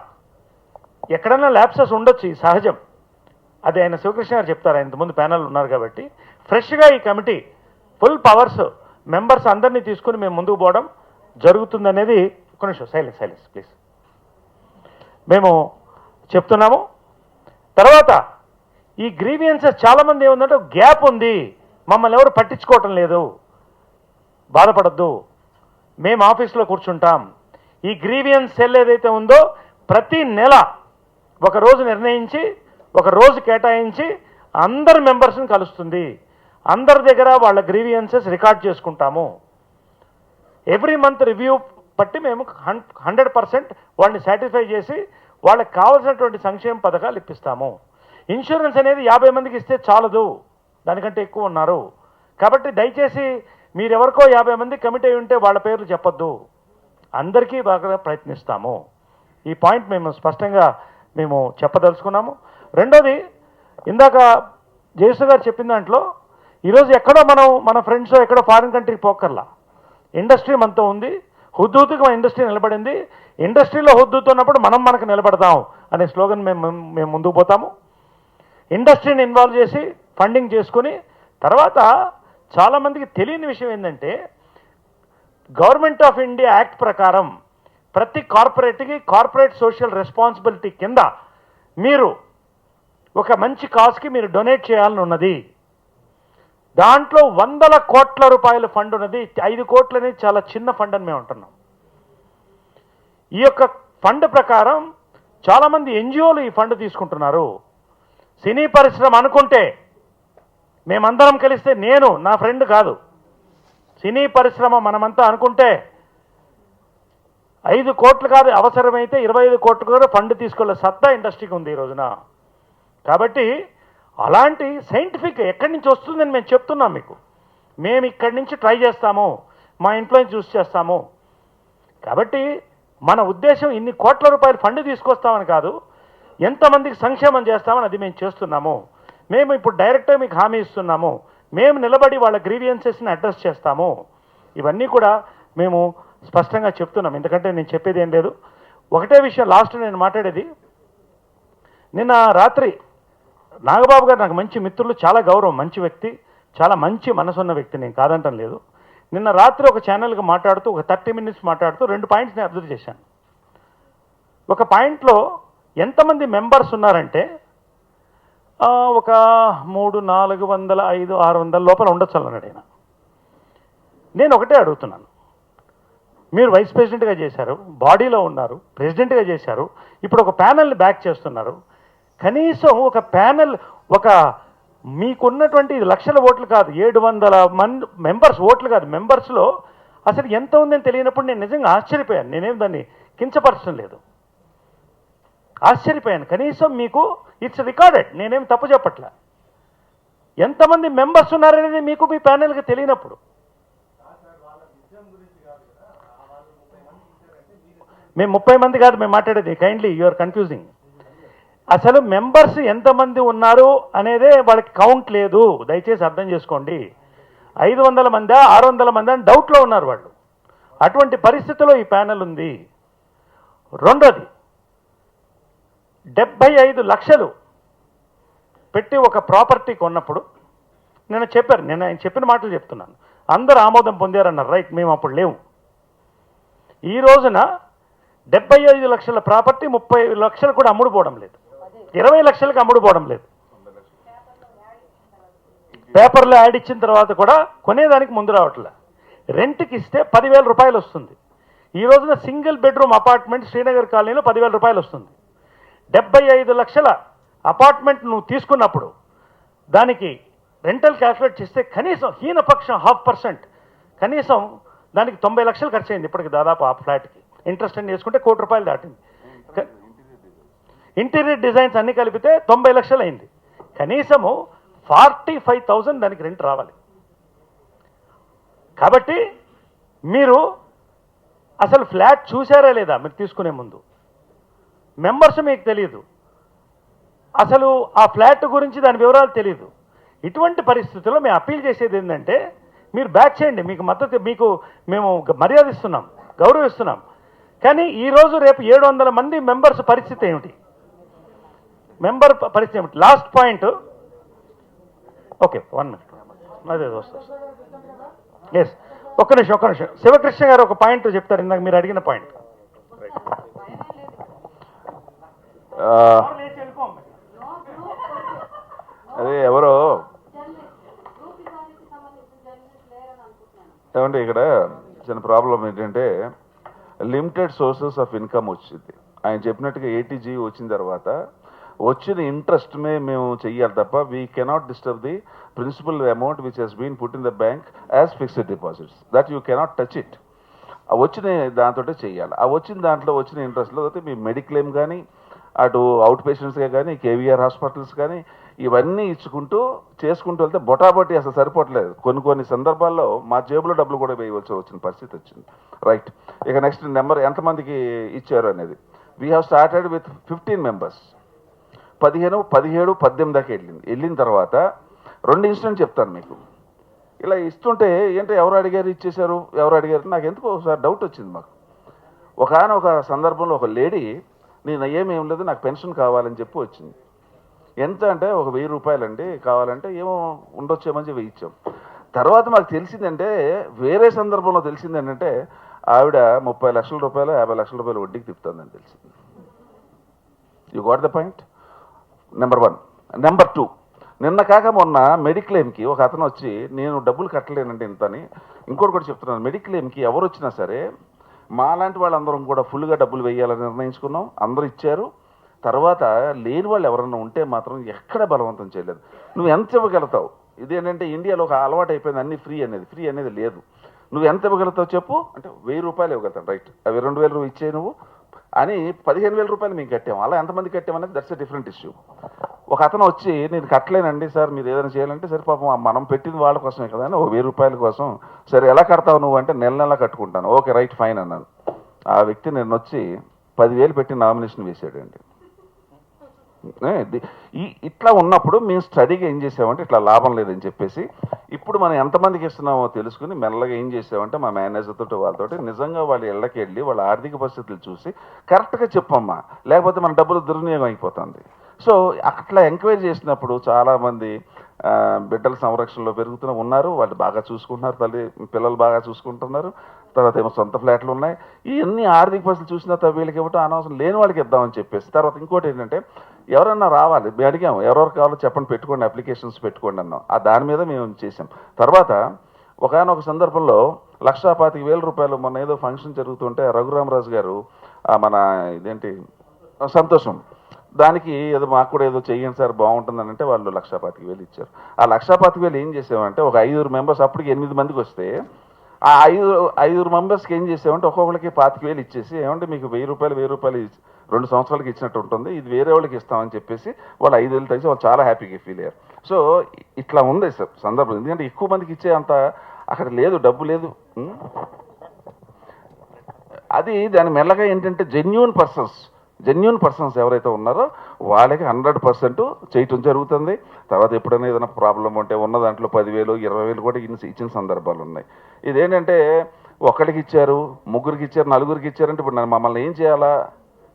ఎక్కడైనా ల్యాప్సెస్ ఉండొచ్చు, ఈ సహజం. అది ఆయన శివకృష్ణ గారు చెప్తారు, ఆయన ఇంతకుముందు ప్యానెల్ ఉన్నారు కాబట్టి. ఫ్రెష్గా ఈ కమిటీ ఫుల్ పవర్స్ మెంబర్స్ అందరినీ తీసుకుని మేము ముందుకు పోవడం జరుగుతుందనేది. ఒక నిమిషం సైలెన్స్ ప్లీజ్. మేము చెప్తున్నాము. తర్వాత ఈ గ్రీవియన్సెస్ చాలామంది ఏముందంటే గ్యాప్ ఉంది, మమ్మల్ని ఎవరు పట్టించుకోవటం లేదు, బాధపడద్దు, మేము ఆఫీస్లో కూర్చుంటాం. ఈ గ్రీవియన్స్ సెల్ ఏదైతే ఉందో ప్రతి నెల ఒక రోజు నిర్ణయించి ఒక రోజు కేటాయించి అందరి మెంబర్స్ని కలుస్తుంది. అందరి దగ్గర వాళ్ళ గ్రీవియన్సెస్ రికార్డ్ చేసుకుంటాము. ఎవ్రీ మంత్ రివ్యూ బట్టి మేము 100% వాళ్ళని సాటిస్ఫై చేసి వాళ్ళకి కావాల్సినటువంటి సంక్షేమ పథకాలు ఇప్పిస్తాము. ఇన్సూరెన్స్ అనేది 50 మందికి ఇస్తే చాలదు, దానికంటే ఎక్కువ ఉన్నారు. కాబట్టి దయచేసి మీరెవరికో 50 మంది కమిటీ అయి ఉంటే వాళ్ళ పేర్లు చెప్పొద్దు, అందరికీ బాగా ప్రయత్నిస్తాము. ఈ పాయింట్ మేము స్పష్టంగా మేము చెప్పదలుచుకున్నాము. రెండోది, ఇందాక జయసు గారు చెప్పిన దాంట్లో ఈరోజు ఎక్కడో మన ఫ్రెండ్స్ ఎక్కడో ఫారిన్ కంట్రీకి పోకర్లా, ఇండస్ట్రీ మనతో ఉంది, హుద్దుగా మన ఇండస్ట్రీ నిలబడింది. ఇండస్ట్రీలో హుద్దుతో ఉన్నప్పుడు మనకు నిలబడతాం అనే స్లోగన్ మేము ముందుకు పోతాము. ఇండస్ట్రీని ఇన్వాల్వ్ చేసి ఫండింగ్ చేసుకుని, తర్వాత చాలామందికి తెలియని విషయం ఏంటంటే గవర్నమెంట్ ఆఫ్ ఇండియా యాక్ట్ ప్రకారం ప్రతి కార్పొరేట్కి కార్పొరేట్ సోషల్ రెస్పాన్సిబిలిటీ కింద మీరు ఒక మంచి కాజ్కి మీరు డొనేట్ చేయాలని ఉన్నది. దాంట్లో 100 కోట్ల రూపాయల ఫండ్ ఉన్నది. 5 కోట్లు అనేది చాలా చిన్న ఫండ్ అని మేము అంటున్నాం. ఈ యొక్క ఫండ్ ప్రకారం చాలామంది ఎన్జిఓలు ఈ ఫండ్ తీసుకుంటున్నారు. సినీ పరిశ్రమ అనుకుంటే మేమందరం కలిస్తే, నేను నా ఫ్రెండ్ కాదు, సినీ పరిశ్రమ మనమంతా అనుకుంటే 5 కోట్లు కాదు, అవసరమైతే 25 కోట్లు కూడా ఫండ్ తీసుకెళ్ళే సత్తా ఇండస్ట్రీకి ఉంది ఈ రోజున. కాబట్టి అలాంటి సైంటిఫిక్ ఎక్కడి నుంచి వస్తుందని మేము చెప్తున్నాం మీకు. మేము ఇక్కడి నుంచి ట్రై చేస్తాము, మా ఇన్ఫ్లుయెన్స్ యూస్ చేస్తాము. కాబట్టి మన ఉద్దేశం ఇన్ని కోట్ల రూపాయలు ఫండ్ తీసుకొస్తామని కాదు, ఎంతమందికి సంక్షేమం చేస్తామని అది మేము చేస్తున్నాము. మేము ఇప్పుడు డైరెక్ట్గా మీకు హామీ ఇస్తున్నాము, మేము నిలబడి వాళ్ళ గ్రీవియన్సెస్ని అడ్రస్ చేస్తాము. ఇవన్నీ కూడా మేము స్పష్టంగా చెప్తున్నాం. ఎందుకంటే నేను చెప్పేది ఏం లేదు. ఒకటే విషయం లాస్ట్ నేను మాట్లాడేది, నిన్న రాత్రి నాగబాబు గారు నాకు మంచి మిత్రులు, చాలా గౌరవం, మంచి వ్యక్తి, చాలా మంచి మనసున్న వ్యక్తి, నేను కాదంటం లేదు. నిన్న రాత్రి ఒక ఛానల్కి మాట్లాడుతూ ఒక 30 minutes మాట్లాడుతూ 2 పాయింట్స్ నేను అబ్జర్వ్ చేశాను. ఒక పాయింట్లో ఎంతమంది మెంబర్స్ ఉన్నారంటే ఒక 300, 400, 500, 600 లోపల ఉండొచ్చు అన్నాడు ఆయన. నేను ఒకటే అడుగుతున్నాను, మీరు వైస్ ప్రెసిడెంట్గా చేశారు, బాడీలో ఉన్నారు, ప్రెసిడెంట్గా చేశారు, ఇప్పుడు ఒక ప్యానల్ని బ్యాక్ చేస్తున్నారు. కనీసం ఒక ప్యానల్, ఒక మీకున్నటువంటి లక్షల ఓట్లు కాదు, 700 మంది మెంబర్స్ ఓట్లు కాదు, మెంబర్స్లో అసలు ఎంత ఉందని తెలియనప్పుడు నేను నిజంగా ఆశ్చర్యపోయాను. నేనేం దాన్ని కించపరచడం లేదు, ఆశ్చర్యపోయాను. కనీసం మీకు ఇట్స్ రికార్డెడ్, నేనేం తప్పు చెప్పట్లే. ఎంతమంది మెంబర్స్ ఉన్నారనేది మీకు మీ ప్యానెల్కి తెలియనప్పుడు మేము 30 మంది కాదు మేము మాట్లాడేది, కైండ్లీ యు ఆర్ కన్ఫ్యూజింగ్. అసలు మెంబర్స్ ఎంతమంది ఉన్నారు అనేదే వాళ్ళకి కౌంట్ లేదు, దయచేసి అర్థం చేసుకోండి. 500 మందా 600 మందా అని డౌట్లో ఉన్నారు వాళ్ళు. అటువంటి పరిస్థితిలో ఈ ప్యానెల్ ఉంది. రెండోది, 75 లక్షలు పెట్టి ఒక ప్రాపర్టీ కొన్నప్పుడు నేను చెప్పారు, నేను ఆయన చెప్పిన మాటలు చెప్తున్నాను, అందరూ ఆమోదం పొందారన్నారు, రైట్, మేము అప్పుడు లేవు. ఈ రోజున 75 లక్షల ప్రాపర్టీ 30 లక్షలు కూడా అమ్ముడుపోవడం లేదు, 20 లక్షలకు అమ్ముడుపోవడం లేదు. పేపర్లో యాడ్ ఇచ్చిన తర్వాత కూడా కొనేదానికి ముందు రావట్లే. రెంట్కి ఇస్తే 10,000 రూపాయలు వస్తుంది. ఈ రోజున సింగిల్ బెడ్రూమ్ అపార్ట్మెంట్ శ్రీనగర్ కాలనీలో 10,000 రూపాయలు వస్తుంది. 75 లక్షల అపార్ట్మెంట్ నువ్వు తీసుకున్నప్పుడు దానికి రెంటల్ క్యాల్కులేట్ చేస్తే కనీసం హీనపక్షం 0.5%, కనీసం దానికి 90 లక్షలు ఖర్చు అయింది ఇప్పటికి దాదాపు ఆ ఫ్లాట్కి. ఇంట్రెస్ట్ అని చేసుకుంటే 1 కోటి రూపాయలు దాటింది. ఇంటీరియర్ డిజైన్స్ అన్ని కలిపితే 90 లక్షలు అయింది. కనీసము 45,000 దానికి రెంట్ రావాలి. కాబట్టి మీరు అసలు ఫ్లాట్ చూసారా లేదా మీరు తీసుకునే ముందు? మెంబర్స్ మీకు తెలియదు, అసలు ఆ ఫ్లాట్ గురించి దాని వివరాలు తెలియదు. ఇటువంటి పరిస్థితుల్లో మేము అప్పీల్ చేసేది ఏంటంటే మీరు బ్యాక్ చేయండి, మీకు మద్దతు, మీకు మేము మర్యాద ఇస్తున్నాం, గౌరవిస్తున్నాం. కానీ ఈరోజు రేపు 700 మంది మెంబర్స్ పరిస్థితి ఏమిటి? మెంబర్ పరిస్థితి ఏమిటి? లాస్ట్ పాయింట్, ఓకే 1 మినిట్, అదే వస్తుంది. ఎస్, ఒక్క నిమిషం. శివకృష్ణ గారు ఒక పాయింట్ చెప్తారు, ఇందాక మీరు అడిగిన పాయింట్. అదే ఎవరో ఏమంటే ఇక్కడ చిన్న ప్రాబ్లం ఏంటంటే లిమిటెడ్ సోర్సెస్ ఆఫ్ ఇన్కమ్ వచ్చింది. ఆయన చెప్పినట్టుగా ఏటీజీ వచ్చిన తర్వాత వచ్చిన ఇంట్రెస్ట్ మేము చెయ్యాలి తప్ప we cannot disturb the principal amount which has been put in the bank as fixed deposits, that you cannot touch it. ఆ వచ్చిన దాంతో చెయ్యాలి. ఆ వచ్చిన దాంట్లో వచ్చిన ఇంట్రెస్ట్లో అయితే మీ మెడిక్లెయిమ్ కానీ, అటు అవుట్ పేషెంట్స్గా కానీ, కేవీఆర్ హాస్పిటల్స్ కానీ, ఇవన్నీ ఇచ్చుకుంటూ చేసుకుంటూ వెళ్తే బొటాబొట్టి అసలు సరిపోవట్లేదు. కొన్ని సందర్భాల్లో మా జేబులో డబ్బులు కూడా వేయవలసి వచ్చిన పరిస్థితి వచ్చింది. రైట్, ఇక నెక్స్ట్ నెంబర్ ఎంతమందికి ఇచ్చారు అనేది. We have started with 15 members. 15, 17, 18 దాకా వెళ్ళిన తర్వాత 2 ఇన్సిడెంట్ చెప్తాను మీకు. ఇలా ఇస్తుంటే ఏంటంటే ఎవరు అడిగారు ఇచ్చేశారు, ఎవరు అడిగారు, నాకు ఎందుకో ఒకసారి డౌట్ వచ్చింది మాకు. ఒక సందర్భంలో ఒక లేడీ, నేను ఏం లేదు నాకు పెన్షన్ కావాలని చెప్పి వచ్చింది. ఎంత అంటే ఒక 1000 రూపాయలండి కావాలంటే, ఏమో ఉండొచ్చేమని చెప్పి ఇచ్చాం. తర్వాత మాకు తెలిసిందంటే, వేరే సందర్భంలో తెలిసింది ఏంటంటే ఆవిడ 30 లక్షల రూపాయలు 50 లక్షల రూపాయలు వడ్డీకి తిప్పుతుందని తెలిసింది. You got the point, number 1. Number 2, నిన్న కాక మొన్న మెడిక్లెయిమ్కి ఒక అతను వచ్చి నేను డబ్బులు కట్టలేనండి ఇంతని. ఇంకోటి కూడా చెప్తున్నాను, మెడిక్లెయిమ్కి ఎవరు వచ్చినా సరే మాలాంటి వాళ్ళందరం కూడా ఫుల్గా డబ్బులు వేయాలని నిర్ణయించుకున్నాం, అందరూ ఇచ్చారు. తర్వాత లేని వాళ్ళు ఎవరన్నా ఉంటే మాత్రం ఎక్కడ బలవంతం చేయలేదు. నువ్వు ఎంత ఇవ్వగలుగుతావు? ఇదేంటంటే ఇండియాలో ఒక అలవాటు అయిపోయింది, అన్ని ఫ్రీ అనేది లేదు. నువ్వు ఎంత ఇవ్వగలుగుతావు చెప్పు అంటే 1000 రూపాయలు ఇవ్వగలుగుతాను, రైట్, అవి 2000 ఇచ్చే నువ్వు అని 15,000 రూపాయలు మేము కట్టాము. అలా ఎంతమంది కట్టామనేది దట్స్ ఎ డిఫరెంట్ ఇష్యూ. ఒక అతను వచ్చి నేను కట్టలేనండి సార్, మీరు ఏదైనా చేయాలంటే, సరే పాపం మనం పెట్టింది వాళ్ళ కోసమే కదా అని 1000 రూపాయల కోసం, సరే ఎలా కడతావు నువ్వు అంటే నెల కట్టుకుంటాను, ఓకే రైట్ ఫైన్ అన్నాను. ఆ వ్యక్తి నేను వచ్చి 10,000 పెట్టి నామినేషన్ వేసాడండి. ఇట్లా ఉన్నప్పుడు మేము స్టడీగా ఏం చేసామంటే ఇట్లా లాభం లేదని చెప్పేసి ఇప్పుడు మనం ఎంతమందికి ఇస్తున్నామో తెలుసుకుని మెల్లగా ఏం చేసామంటే మా మేనేజర్ తోటి వాళ్ళతోటి నిజంగా వాళ్ళ ఇళ్ళకి వెళ్ళి వాళ్ళ ఆర్థిక పరిస్థితులు చూసి కరెక్ట్గా చెప్పమ్మా, లేకపోతే మన డబ్బులు దుర్వినియోగం అయిపోతుంది. సో అట్లా ఎంక్వైరీ చేసినప్పుడు చాలామంది బిడ్డల సంరక్షణలో పెరుగుతూ ఉన్నారు, వాళ్ళు బాగా చూసుకుంటున్నారు, పిల్లలు బాగా చూసుకుంటున్నారు. తర్వాత ఏమో సొంత ఫ్లాట్లు ఉన్నాయి. ఇవన్నీ ఆర్థిక పరిస్థితులు చూసిన తర్వాత వీళ్ళకి ఇవ్వటం అనవసరం, లేని వాళ్ళకి ఇద్దామని చెప్పేసి. తర్వాత ఇంకోటి ఏంటంటే ఎవరన్నా రావాలి, మేము అడిగాము ఎవరెవరు కావాలో చెప్పండి, పెట్టుకోండి, అప్లికేషన్స్ పెట్టుకోండి అన్నాం. దాని మీద మేము చేసాం. తర్వాత ఒకానొక సందర్భంలో 1,25,000 మొన్న ఏదో ఫంక్షన్ జరుగుతుంటే రఘురామరాజు గారు మన ఇదేంటి సంతోషం దానికి ఏదో మాకు కూడా ఏదో చెయ్యండి సార్ బాగుంటుందని అంటే వాళ్ళు 1,25,000 ఇచ్చారు. ఆ 1,25,000 ఏం చేసామంటే ఒక 5 మెంబర్స్ అప్పటికి 8 మందికి వస్తే ఆ 5 మెంబర్స్కి ఏం చేసామంటే ఒక్కొక్కరికి 25,000 ఇచ్చేసి ఏమంటే మీకు 1,000 రూపాయలు 2 సంవత్సరాలకి ఇచ్చినట్టు ఉంటుంది, ఇది వేరే వాళ్ళకి ఇస్తామని చెప్పేసి వాళ్ళు 5,000 తెచ్చి వాళ్ళు చాలా హ్యాపీగా ఫీల్ అయ్యారు. సో ఇట్లా ఉంది సార్ సందర్భం. ఎందుకంటే ఎక్కువ మందికి ఇచ్చే అంత అక్కడ లేదు, డబ్బు లేదు. అది దాని మెల్లగా ఏంటంటే జెన్యూన్ పర్సన్స్ ఎవరైతే ఉన్నారో వాళ్ళకి 100% చేయటం జరుగుతుంది. తర్వాత ఎప్పుడైనా ఏదైనా ప్రాబ్లం ఉంటే ఉన్న దాంట్లో 10,000 20,000 కూడా ఇచ్చిన సందర్భాలు ఉన్నాయి. ఇదేంటంటే ఒకరికి ఇచ్చారు, ముగ్గురికి ఇచ్చారు, నలుగురికి ఇచ్చారంటే ఇప్పుడు మమ్మల్ని ఏం చేయాలా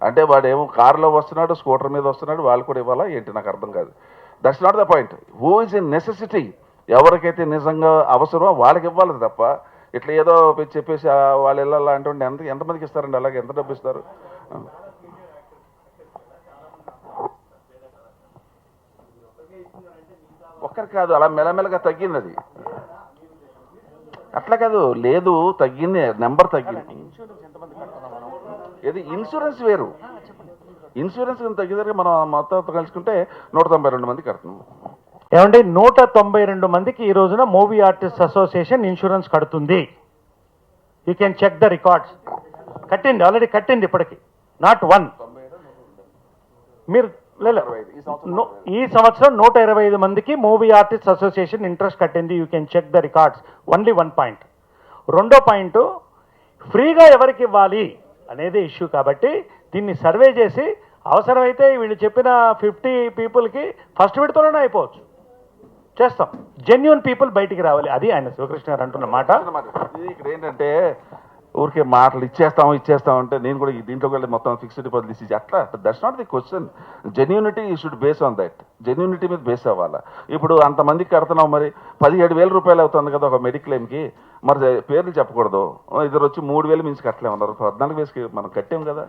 అంటే వాడేమో కారులో వస్తున్నాడు, స్కూటర్ మీద వస్తున్నాడు, వాళ్ళు కూడా ఇవ్వాలా ఏంటి నాకు అర్థం కాదు. That's not the point. Who is in necessity, ఎవరికైతే నిజంగా అవసరమో వాళ్ళకి ఇవ్వాలి తప్ప ఇట్లా ఏదో చెప్పేసి వాళ్ళు వెళ్ళాలా అంటే ఎంతమందికి ఇస్తారండి, అలాగే ఎంత డబ్బు ఇస్తారు? ఒక్కరు కాదు, అలా మెల్లమెల్లగా తగ్గింది. అది అట్లా కాదు, లేదు తగ్గింది, నెంబర్ తగ్గింది. ఏది ఇన్సూరెన్స్ వేరు, ఇన్సూరెన్స్ తగ్గితే మనం మొత్తం కలుసుకుంటే 192 మంది కడుతున్నాం. ఏమంటే 192 మందికి ఈ రోజున మూవీ ఆర్టిస్ట్ అసోసియేషన్ ఇన్సూరెన్స్ కడుతుంది. You can check the records. కట్టింది, ఆల్రెడీ కట్టింది ఇప్పటికి, నాట్ వన్. మీరు ఈ సంవత్సరం 125 మందికి మూవీ ఆర్టిస్ట్ అసోసియేషన్ ఇంట్రెస్ట్ కట్టింది. You can check the records. Only 1 point. రెండో పాయింట్, ఫ్రీగా ఎవరికి ఇవ్వాలి అనేది ఇష్యూ కాబట్టి దీన్ని సర్వే చేసి అవసరమైతే వీళ్ళు చెప్పిన 50 పీపుల్కి ఫస్ట్ విడతలోనే అయిపోవచ్చు. చేస్తాం. జెన్యూన్ పీపుల్ బయటికి రావాలి. అది ఆయన శివకృష్ణ గారు అంటున్న మాట. ఇక్కడ ఏంటంటే ఊరికే మాటలు ఇచ్చేస్తామంటే నేను కూడా దీంట్లో వెళ్ళి మొత్తం ఫిక్స్డ్ డిపాజిట్ తీసి అట్లా that's not the question. Genuinity you should base on that. Genuinity మీద బేస్ అవ్వాలా. ఇప్పుడు అంతమందికి కడుతున్నాం, మరి 17,000 రూపాయలు అవుతుంది కదా ఒక మెడిక్లెయిమ్కి, మరి పేర్లు చెప్పకూడదు. ఇద్దరు వచ్చి 3,000 మించి కట్టలేమన్నారు, 14,000 మనం కట్టాం కదా.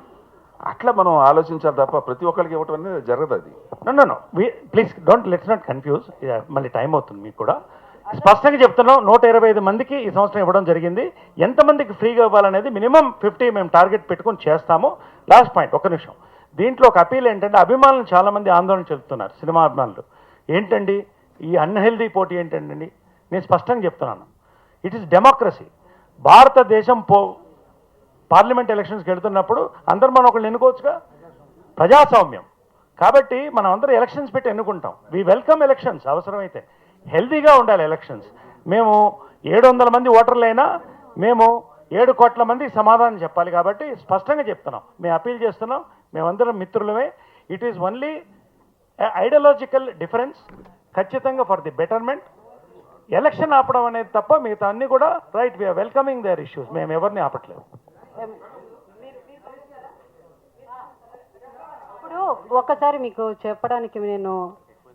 అట్లా మనం ఆలోచించాలి తప్ప ప్రతి ఒక్కరికి ఇవ్వటం అనేది జరగదు. అది no please let's not confuse. మళ్ళీ టైం అవుతుంది మీకు కూడా. స్పష్టంగా చెప్తున్నాం, 125 మందికి ఈ సంవత్సరం ఇవ్వడం జరిగింది. ఎంతమందికి ఫ్రీగా ఇవ్వాలనేది మినిమం 50 మేము టార్గెట్ పెట్టుకుని చేస్తాము. లాస్ట్ పాయింట్, ఒక్క నిమిషం. దీంట్లో ఒక అపీల్ ఏంటంటే, అభిమానులు చాలామంది ఆందోళన చెందుతున్నారు, సినిమా అభిమానులు. ఏంటండి ఈ అన్హెల్దీ పోటీ ఏంటండి? నేను స్పష్టంగా చెప్తున్నాను, ఇట్ ఈస్ డెమోక్రసీ. భారతదేశం పార్లమెంట్ ఎలక్షన్స్కి వెళ్తున్నప్పుడు అందరూ మనం ఒకళ్ళు ఎన్నుకోవచ్చుగా, ప్రజాస్వామ్యం. కాబట్టి మనం అందరూ ఎలక్షన్స్ పెట్టి ఎన్నుకుంటాం. We welcome elections. అవసరమైతే హెల్దీగా ఉండాలి ఎలక్షన్స్. మేము 700 మంది ఓటర్లైనా మేము 7 కోట్ల మందికి సమాధానం చెప్పాలి. కాబట్టి స్పష్టంగా చెప్తున్నాం, మేము అపీల్ చేస్తున్నాం, మేమందరం మిత్రులమే. It is only ideological difference. ఖచ్చితంగా ఫర్ ది బెటర్మెంట్. ఎలక్షన్ ఆపడం అనేది తప్ప మిగతా అన్ని కూడా right. We are welcoming their issues. మేము ఎవరిని ఆపట్లేదు. ఇప్పుడు ఒక్కసారి మీకు చెప్పడానికి నేను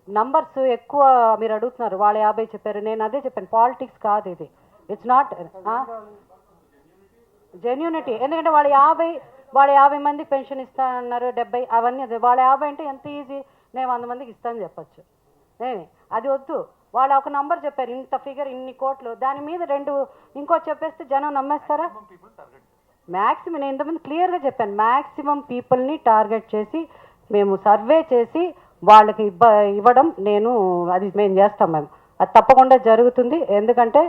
నంబర్స్ ఎక్కువ మీరు అడుగుతున్నారు. వాళ్ళు 50 చెప్పారు, నేను అదే చెప్పాను. పాలిటిక్స్ కాదు ఇది. It's not genuinity. ఎందుకంటే వాళ్ళు 50 మందికి పెన్షన్ ఇస్తానన్నారు, 70 అవన్నీ. అదే వాళ్ళు 50 అంటే ఎంత ఈజీ, నేను 100 మందికి ఇస్తానని చెప్పచ్చు. అది వద్దు. వాళ్ళు ఒక నంబర్ చెప్పారు, ఇంత ఫిగర్, ఇన్ని కోట్లు. దాని మీద 2 ఇంకోటి చెప్పేస్తే జనం నమ్మేస్తారా? మ్యాక్సిమం, నేను ఇంతకుముందు క్లియర్గా చెప్పాను, మ్యాక్సిమం పీపుల్ని టార్గెట్ చేసి మేము సర్వే చేసి వాళ్ళకి ఇవ్వడం అది మేము చేస్తాం. మేము అది తప్పకుండా జరుగుతుంది. ఎందుకంటే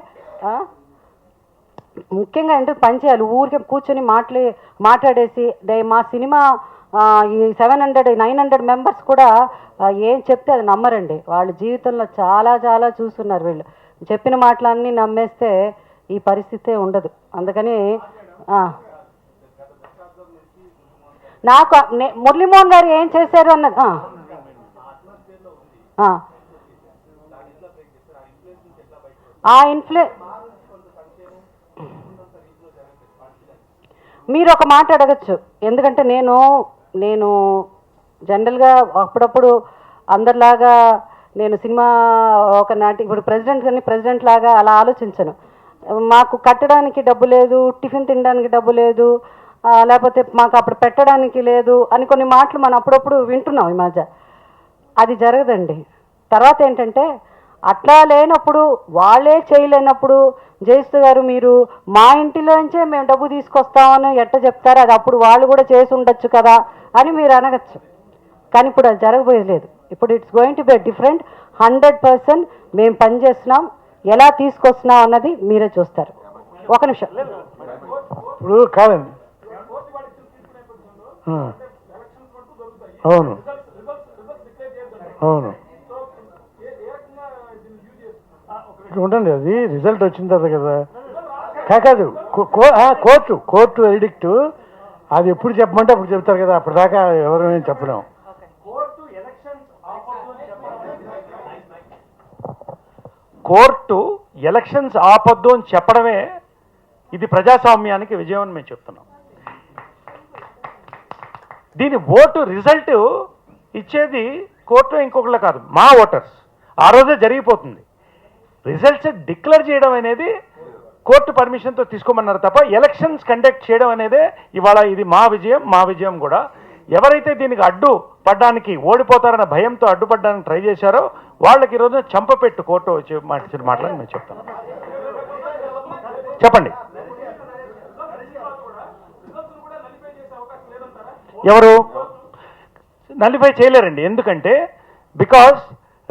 ముఖ్యంగా అంటే పనిచేయాలి. ఊరికే కూర్చొని మాట్లాడేసి మా సినిమా ఈ 700-900 మెంబర్స్ కూడా ఏం చెప్తే అది నమ్మరండి. వాళ్ళ జీవితంలో చాలా చాలా చూస్తున్నారు. వీళ్ళు చెప్పిన మాటలన్నీ నమ్మేస్తే ఈ పరిస్థితే ఉండదు. అందుకని నాకు మురళీమోహన్ గారు ఏం చేశారు అన్నది మీరు ఒక మాట అడగచ్చు. ఎందుకంటే నేను జనరల్గా అప్పుడప్పుడు అందరిలాగా నేను సినిమా ఇప్పుడు ప్రెసిడెంట్ లాగా అలా ఆలోచించను. మాకు కట్టడానికి డబ్బు లేదు, టిఫిన్ తినడానికి డబ్బు లేదు, లేకపోతే మాకు అప్పుడు పెట్టడానికి లేదు అని కొన్ని మాటలు మనం అప్పుడప్పుడు వింటున్నాం ఈ మధ్య. అది జరగదండి. తర్వాత ఏంటంటే అట్లా లేనప్పుడు వాళ్ళే చేయలేనప్పుడు జయస్తు గారు మీరు మా ఇంటిలోంచే మేము డబ్బు తీసుకొస్తామని ఎట్ట చెప్తారు, అది అప్పుడు వాళ్ళు కూడా చేసి ఉండొచ్చు కదా అని మీరు అనగచ్చు. కానీ ఇప్పుడు అది జరగబోయేది లేదు. ఇప్పుడు it's going to be different. 100% మేము పనిచేస్తున్నాం, ఎలా తీసుకొస్తున్నాం అన్నది మీరే చూస్తారు. ఒక నిమిషం. ఇప్పుడు కాదండి, అవును అవును ఉండండి, అది రిజల్ట్ వచ్చిన తర్వాత కదా. కాదు కోర్టు ఎడిక్ట్ అది ఎప్పుడు చెప్పమంటే అప్పుడు చెప్తారు కదా, అప్పటిదాకా ఎవరు ఏం చెప్పలేం. కోర్టు ఎలక్షన్స్ ఆపొద్దు అని చెప్పడమే ఇది ప్రజాస్వామ్యానికి విజయం అని మేము చెప్తున్నాం. దీని ఓటు రిజల్ట్ ఇచ్చేది కోర్టు ఇంకొకళ్ళ కాదు, మా ఓటర్స్. ఆ రోజే జరిగిపోతుంది. రిజల్ట్స్ డిక్లేర్ చేయడం అనేది కోర్టు పర్మిషన్తో తీసుకోమన్నారు తప్ప ఎలక్షన్స్ కండక్ట్ చేయడం అనేదే ఇవాళ ఇది మా విజయం కూడా. ఎవరైతే దీనికి అడ్డు పడ్డానికి ఓడిపోతారన్న భయంతో అడ్డుపడ్డానికి ట్రై చేశారో వాళ్ళకి ఈరోజు చంపపెట్టు కోర్టు వచ్చి మాట్లాడి మేము చెప్తాం. చెప్పండి. ఎవరు నలిఫై చేయలేరండి. ఎందుకంటే బికాస్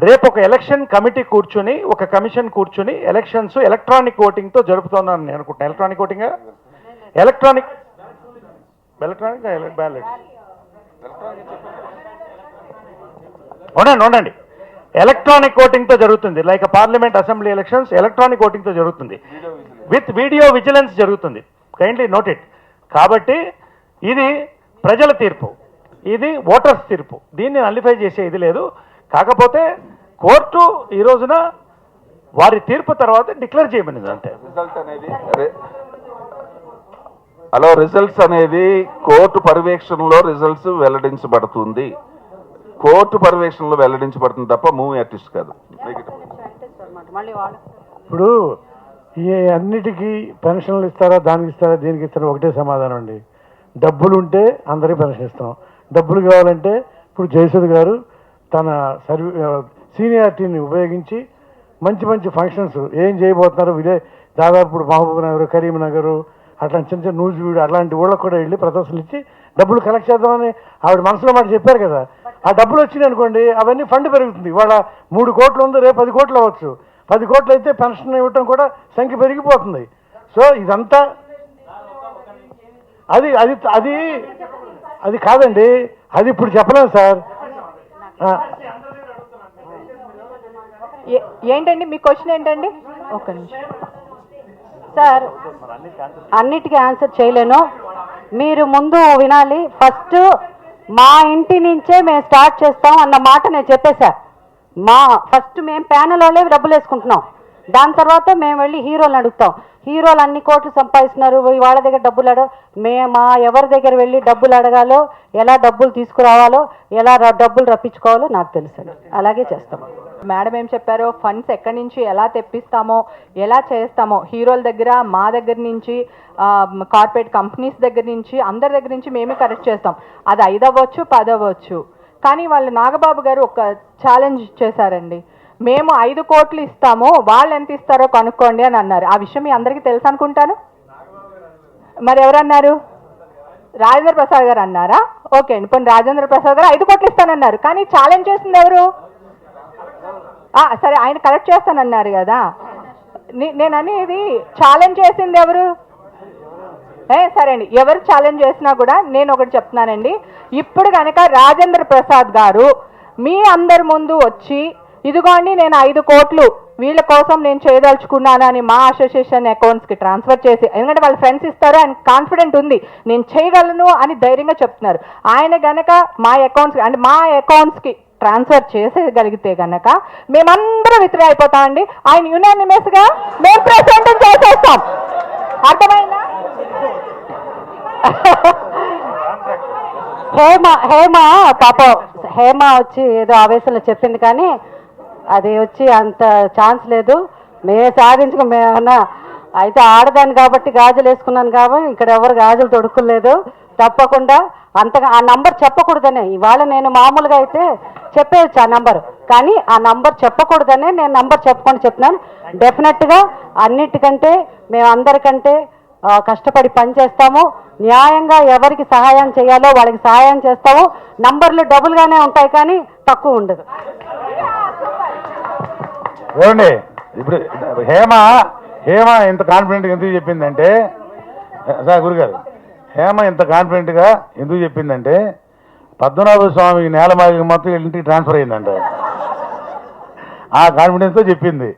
రేపు ఒక ఎలక్షన్ కమిటీ కూర్చుని, ఒక కమిషన్ కూర్చుని ఎలక్షన్స్ ఎలక్ట్రానిక్ ఓటింగ్తో జరుపుతున్నాను నేను అనుకుంటున్నాను. ఎలక్ట్రానిక్ ఓటింగ్, ఎలక్ట్రానిక్ బ్యాలెట్ ఉండండి. ఎలక్ట్రానిక్ ఓటింగ్తో జరుగుతుంది. Like parliament, assembly elections electronic ఓటింగ్తో జరుగుతుంది. విత్ వీడియో విజిలెన్స్ జరుగుతుంది. Kindly note it. కాబట్టి ఇది ప్రజల తీర్పు, ఇది ఓటర్స్ తీర్పు. దీన్ని నలిఫై చేసే ఇది లేదు. కాకపోతే కోర్టు ఈ రోజున వారి తీర్పు తర్వాత డిక్లేర్ చేయమనింది అంతే. రిజల్ట్స్ అనేది కోర్టు పర్యవేక్షణలో రిజల్ట్స్ వెల్లడించబడుతుంది. కోర్టు పర్యవేక్షణలో వెల్లడించబడుతుంది తప్ప మూవీ ఆర్టిస్ట్ కాదు. ఇప్పుడు ఈ అన్నిటికీ పెన్షన్లు ఇస్తారా, దానికి ఇస్తారా, దీనికి ఇస్తారా, ఒకటే సమాధానం అండి. డబ్బులు ఉంటే అందరికీ పెన్షన్ ఇస్తాం. డబ్బులు కావాలంటే ఇప్పుడు జయసుధ గారు తన సీనియారిటీని ఉపయోగించి మంచి మంచి ఫంక్షన్స్ ఏం చేయబోతున్నారు, దాదాపు ఇప్పుడు మహబూబ్ నగర్, కరీంనగర్, అట్లాంటి చిన్న చిన్న నూజివీడు అట్లాంటి ఊళ్ళకి కూడా వెళ్ళి ప్రదర్శనలు ఇచ్చి డబ్బులు కలెక్ట్ చేద్దామని ఆవిడ మనసులో మాట చెప్పారు కదా. ఆ డబ్బులు వచ్చినాయి అనుకోండి, అవన్నీ ఫండ్ పెరుగుతుంది. ఇవాళ 3 కోట్లు ఉంది, రేపు 10 కోట్లు అవ్వచ్చు. 10 కోట్లు అయితే పెన్షన్ ఇవ్వటం కూడా సంఖ్య పెరిగిపోతుంది. సో ఇదంతా అది అది అది అది కాదండి, అది ఇప్పుడు చెప్పలేము సార్. ఏంటండి మీ క్వశ్చన్ ఏంటండి? ఒక్క నిమిషం సార్, అన్నిటికీ ఆన్సర్ చేయలేను. మీరు ముందు వినాలి. ఫస్ట్ మా ఇంటి నుంచే మేము స్టార్ట్ చేస్తాం అన్న మాట నేను చెప్పేశా. ఫస్ట్ మేము ప్యానెల్ వాళ్ళే డబ్బులు వేసుకుంటున్నాం. దాని తర్వాత మేము వెళ్ళి హీరోలను అడుగుతాం. హీరోలు అన్ని కోట్లు సంపాదిస్తున్నారు, వాళ్ళ దగ్గర డబ్బులు ఎవరి దగ్గర వెళ్ళి డబ్బులు అడగాలో, ఎలా డబ్బులు తీసుకురావాలో, ఎలా డబ్బులు రప్పించుకోవాలో నాకు తెలుసు. అలాగే చేస్తాం. మేడం ఏం చెప్పారో, ఫండ్స్ ఎక్కడి నుంచి ఎలా తెప్పిస్తామో, ఎలా చేస్తామో, హీరోల దగ్గర, మా దగ్గర నుంచి, కార్పొరేట్ కంపెనీస్ దగ్గర నుంచి, అందరి దగ్గర నుంచి మేమే కరెక్ట్ చేస్తాం. అది 5 అవ్వచ్చు, 10 అవ్వచ్చు. కానీ వాళ్ళు నాగబాబు గారు ఒక ఛాలెంజ్ చేశారండి. మేము 5 కోట్లు ఇస్తాము, వాళ్ళు ఎంత ఇస్తారో కనుక్కోండి అని అన్నారు. ఆ విషయం మీ అందరికీ తెలుసు అనుకుంటాను. మరి ఎవరన్నారు? రాజేంద్ర ప్రసాద్ గారు అన్నారా? ఓకే అండి, పోనీ రాజేంద్ర ప్రసాద్ గారు 5 కోట్లు ఇస్తానన్నారు. కానీ ఛాలెంజ్ చేసింది ఎవరు? సరే, ఆయన కరెక్ట్ చేస్తానన్నారు కదా. నేను అనేది ఛాలెంజ్ చేసింది ఎవరు? సరే అండి, ఎవరు ఛాలెంజ్ చేసినా కూడా నేను ఒకటి చెప్తున్నానండి. ఇప్పుడు కనుక రాజేంద్ర ప్రసాద్ గారు మీ అందరి ముందు వచ్చి, ఇదిగోండి నేను 5 కోట్లు వీళ్ళ కోసం నేను చేయదలుచుకున్నాను అని మా అసోసియేషన్ అకౌంట్స్కి ట్రాన్స్ఫర్ చేసి, ఎందుకంటే వాళ్ళ ఫ్రెండ్స్ ఇస్తారు ఆయన కాన్ఫిడెంట్ ఉంది, నేను చేయగలను అని ధైర్యంగా చెప్తున్నారు. ఆయన గనక మా అకౌంట్స్కి, అంటే మా అకౌంట్స్కి ట్రాన్స్ఫర్ చేసేయగలిగితే గనక మేమందరం విత్డ్రా అయిపోతామండి. ఆయన యునానిమస్గా మేము ప్రెసిడెంట్ చేసేస్తాం. అర్థమైందా? హేమ పాపం హేమ వచ్చి ఏదో ఆవేశంలో చెప్పింది, కానీ అది వచ్చి అంత ఛాన్స్ లేదు. మేము సాధించుకో, మేమన్నా అయితే ఆడదాన్ని కాబట్టి గాజులు వేసుకున్నాను కాబట్టి ఇక్కడ ఎవరు గాజులు తొడుక్కులేదు. తప్పకుండా అంతగా ఆ నంబర్ చెప్పకూడదనే ఇవాళ నేను మామూలుగా అయితే చెప్పేయచ్చు ఆ నంబర్, కానీ ఆ నంబర్ చెప్పకూడదనే నేను నంబర్ చెప్పుకొని చెప్తున్నాను. డెఫినెట్గా అన్నిటికంటే మేము అందరికంటే కష్టపడి పనిచేస్తాము. న్యాయంగా ఎవరికి సహాయం చేయాలో వాళ్ళకి సహాయం చేస్తాము. నంబర్లు డబుల్గానే ఉంటాయి కానీ తక్కువ ఉండదు. ఏమండి ఇప్పుడు హేమ ఇంత కాన్ఫిడెంట్గా ఎందుకు చెప్పిందంటే, సార్ గురుగారు, హేమ ఇంత కాన్ఫిడెంట్గా ఎందుకు చెప్పిందంటే పద్మనాభ స్వామి నేలమాలికి మొత్తం ఇంటికి ట్రాన్స్ఫర్ అయిందంట. ఆ కాన్ఫిడెన్స్తో చెప్పింది.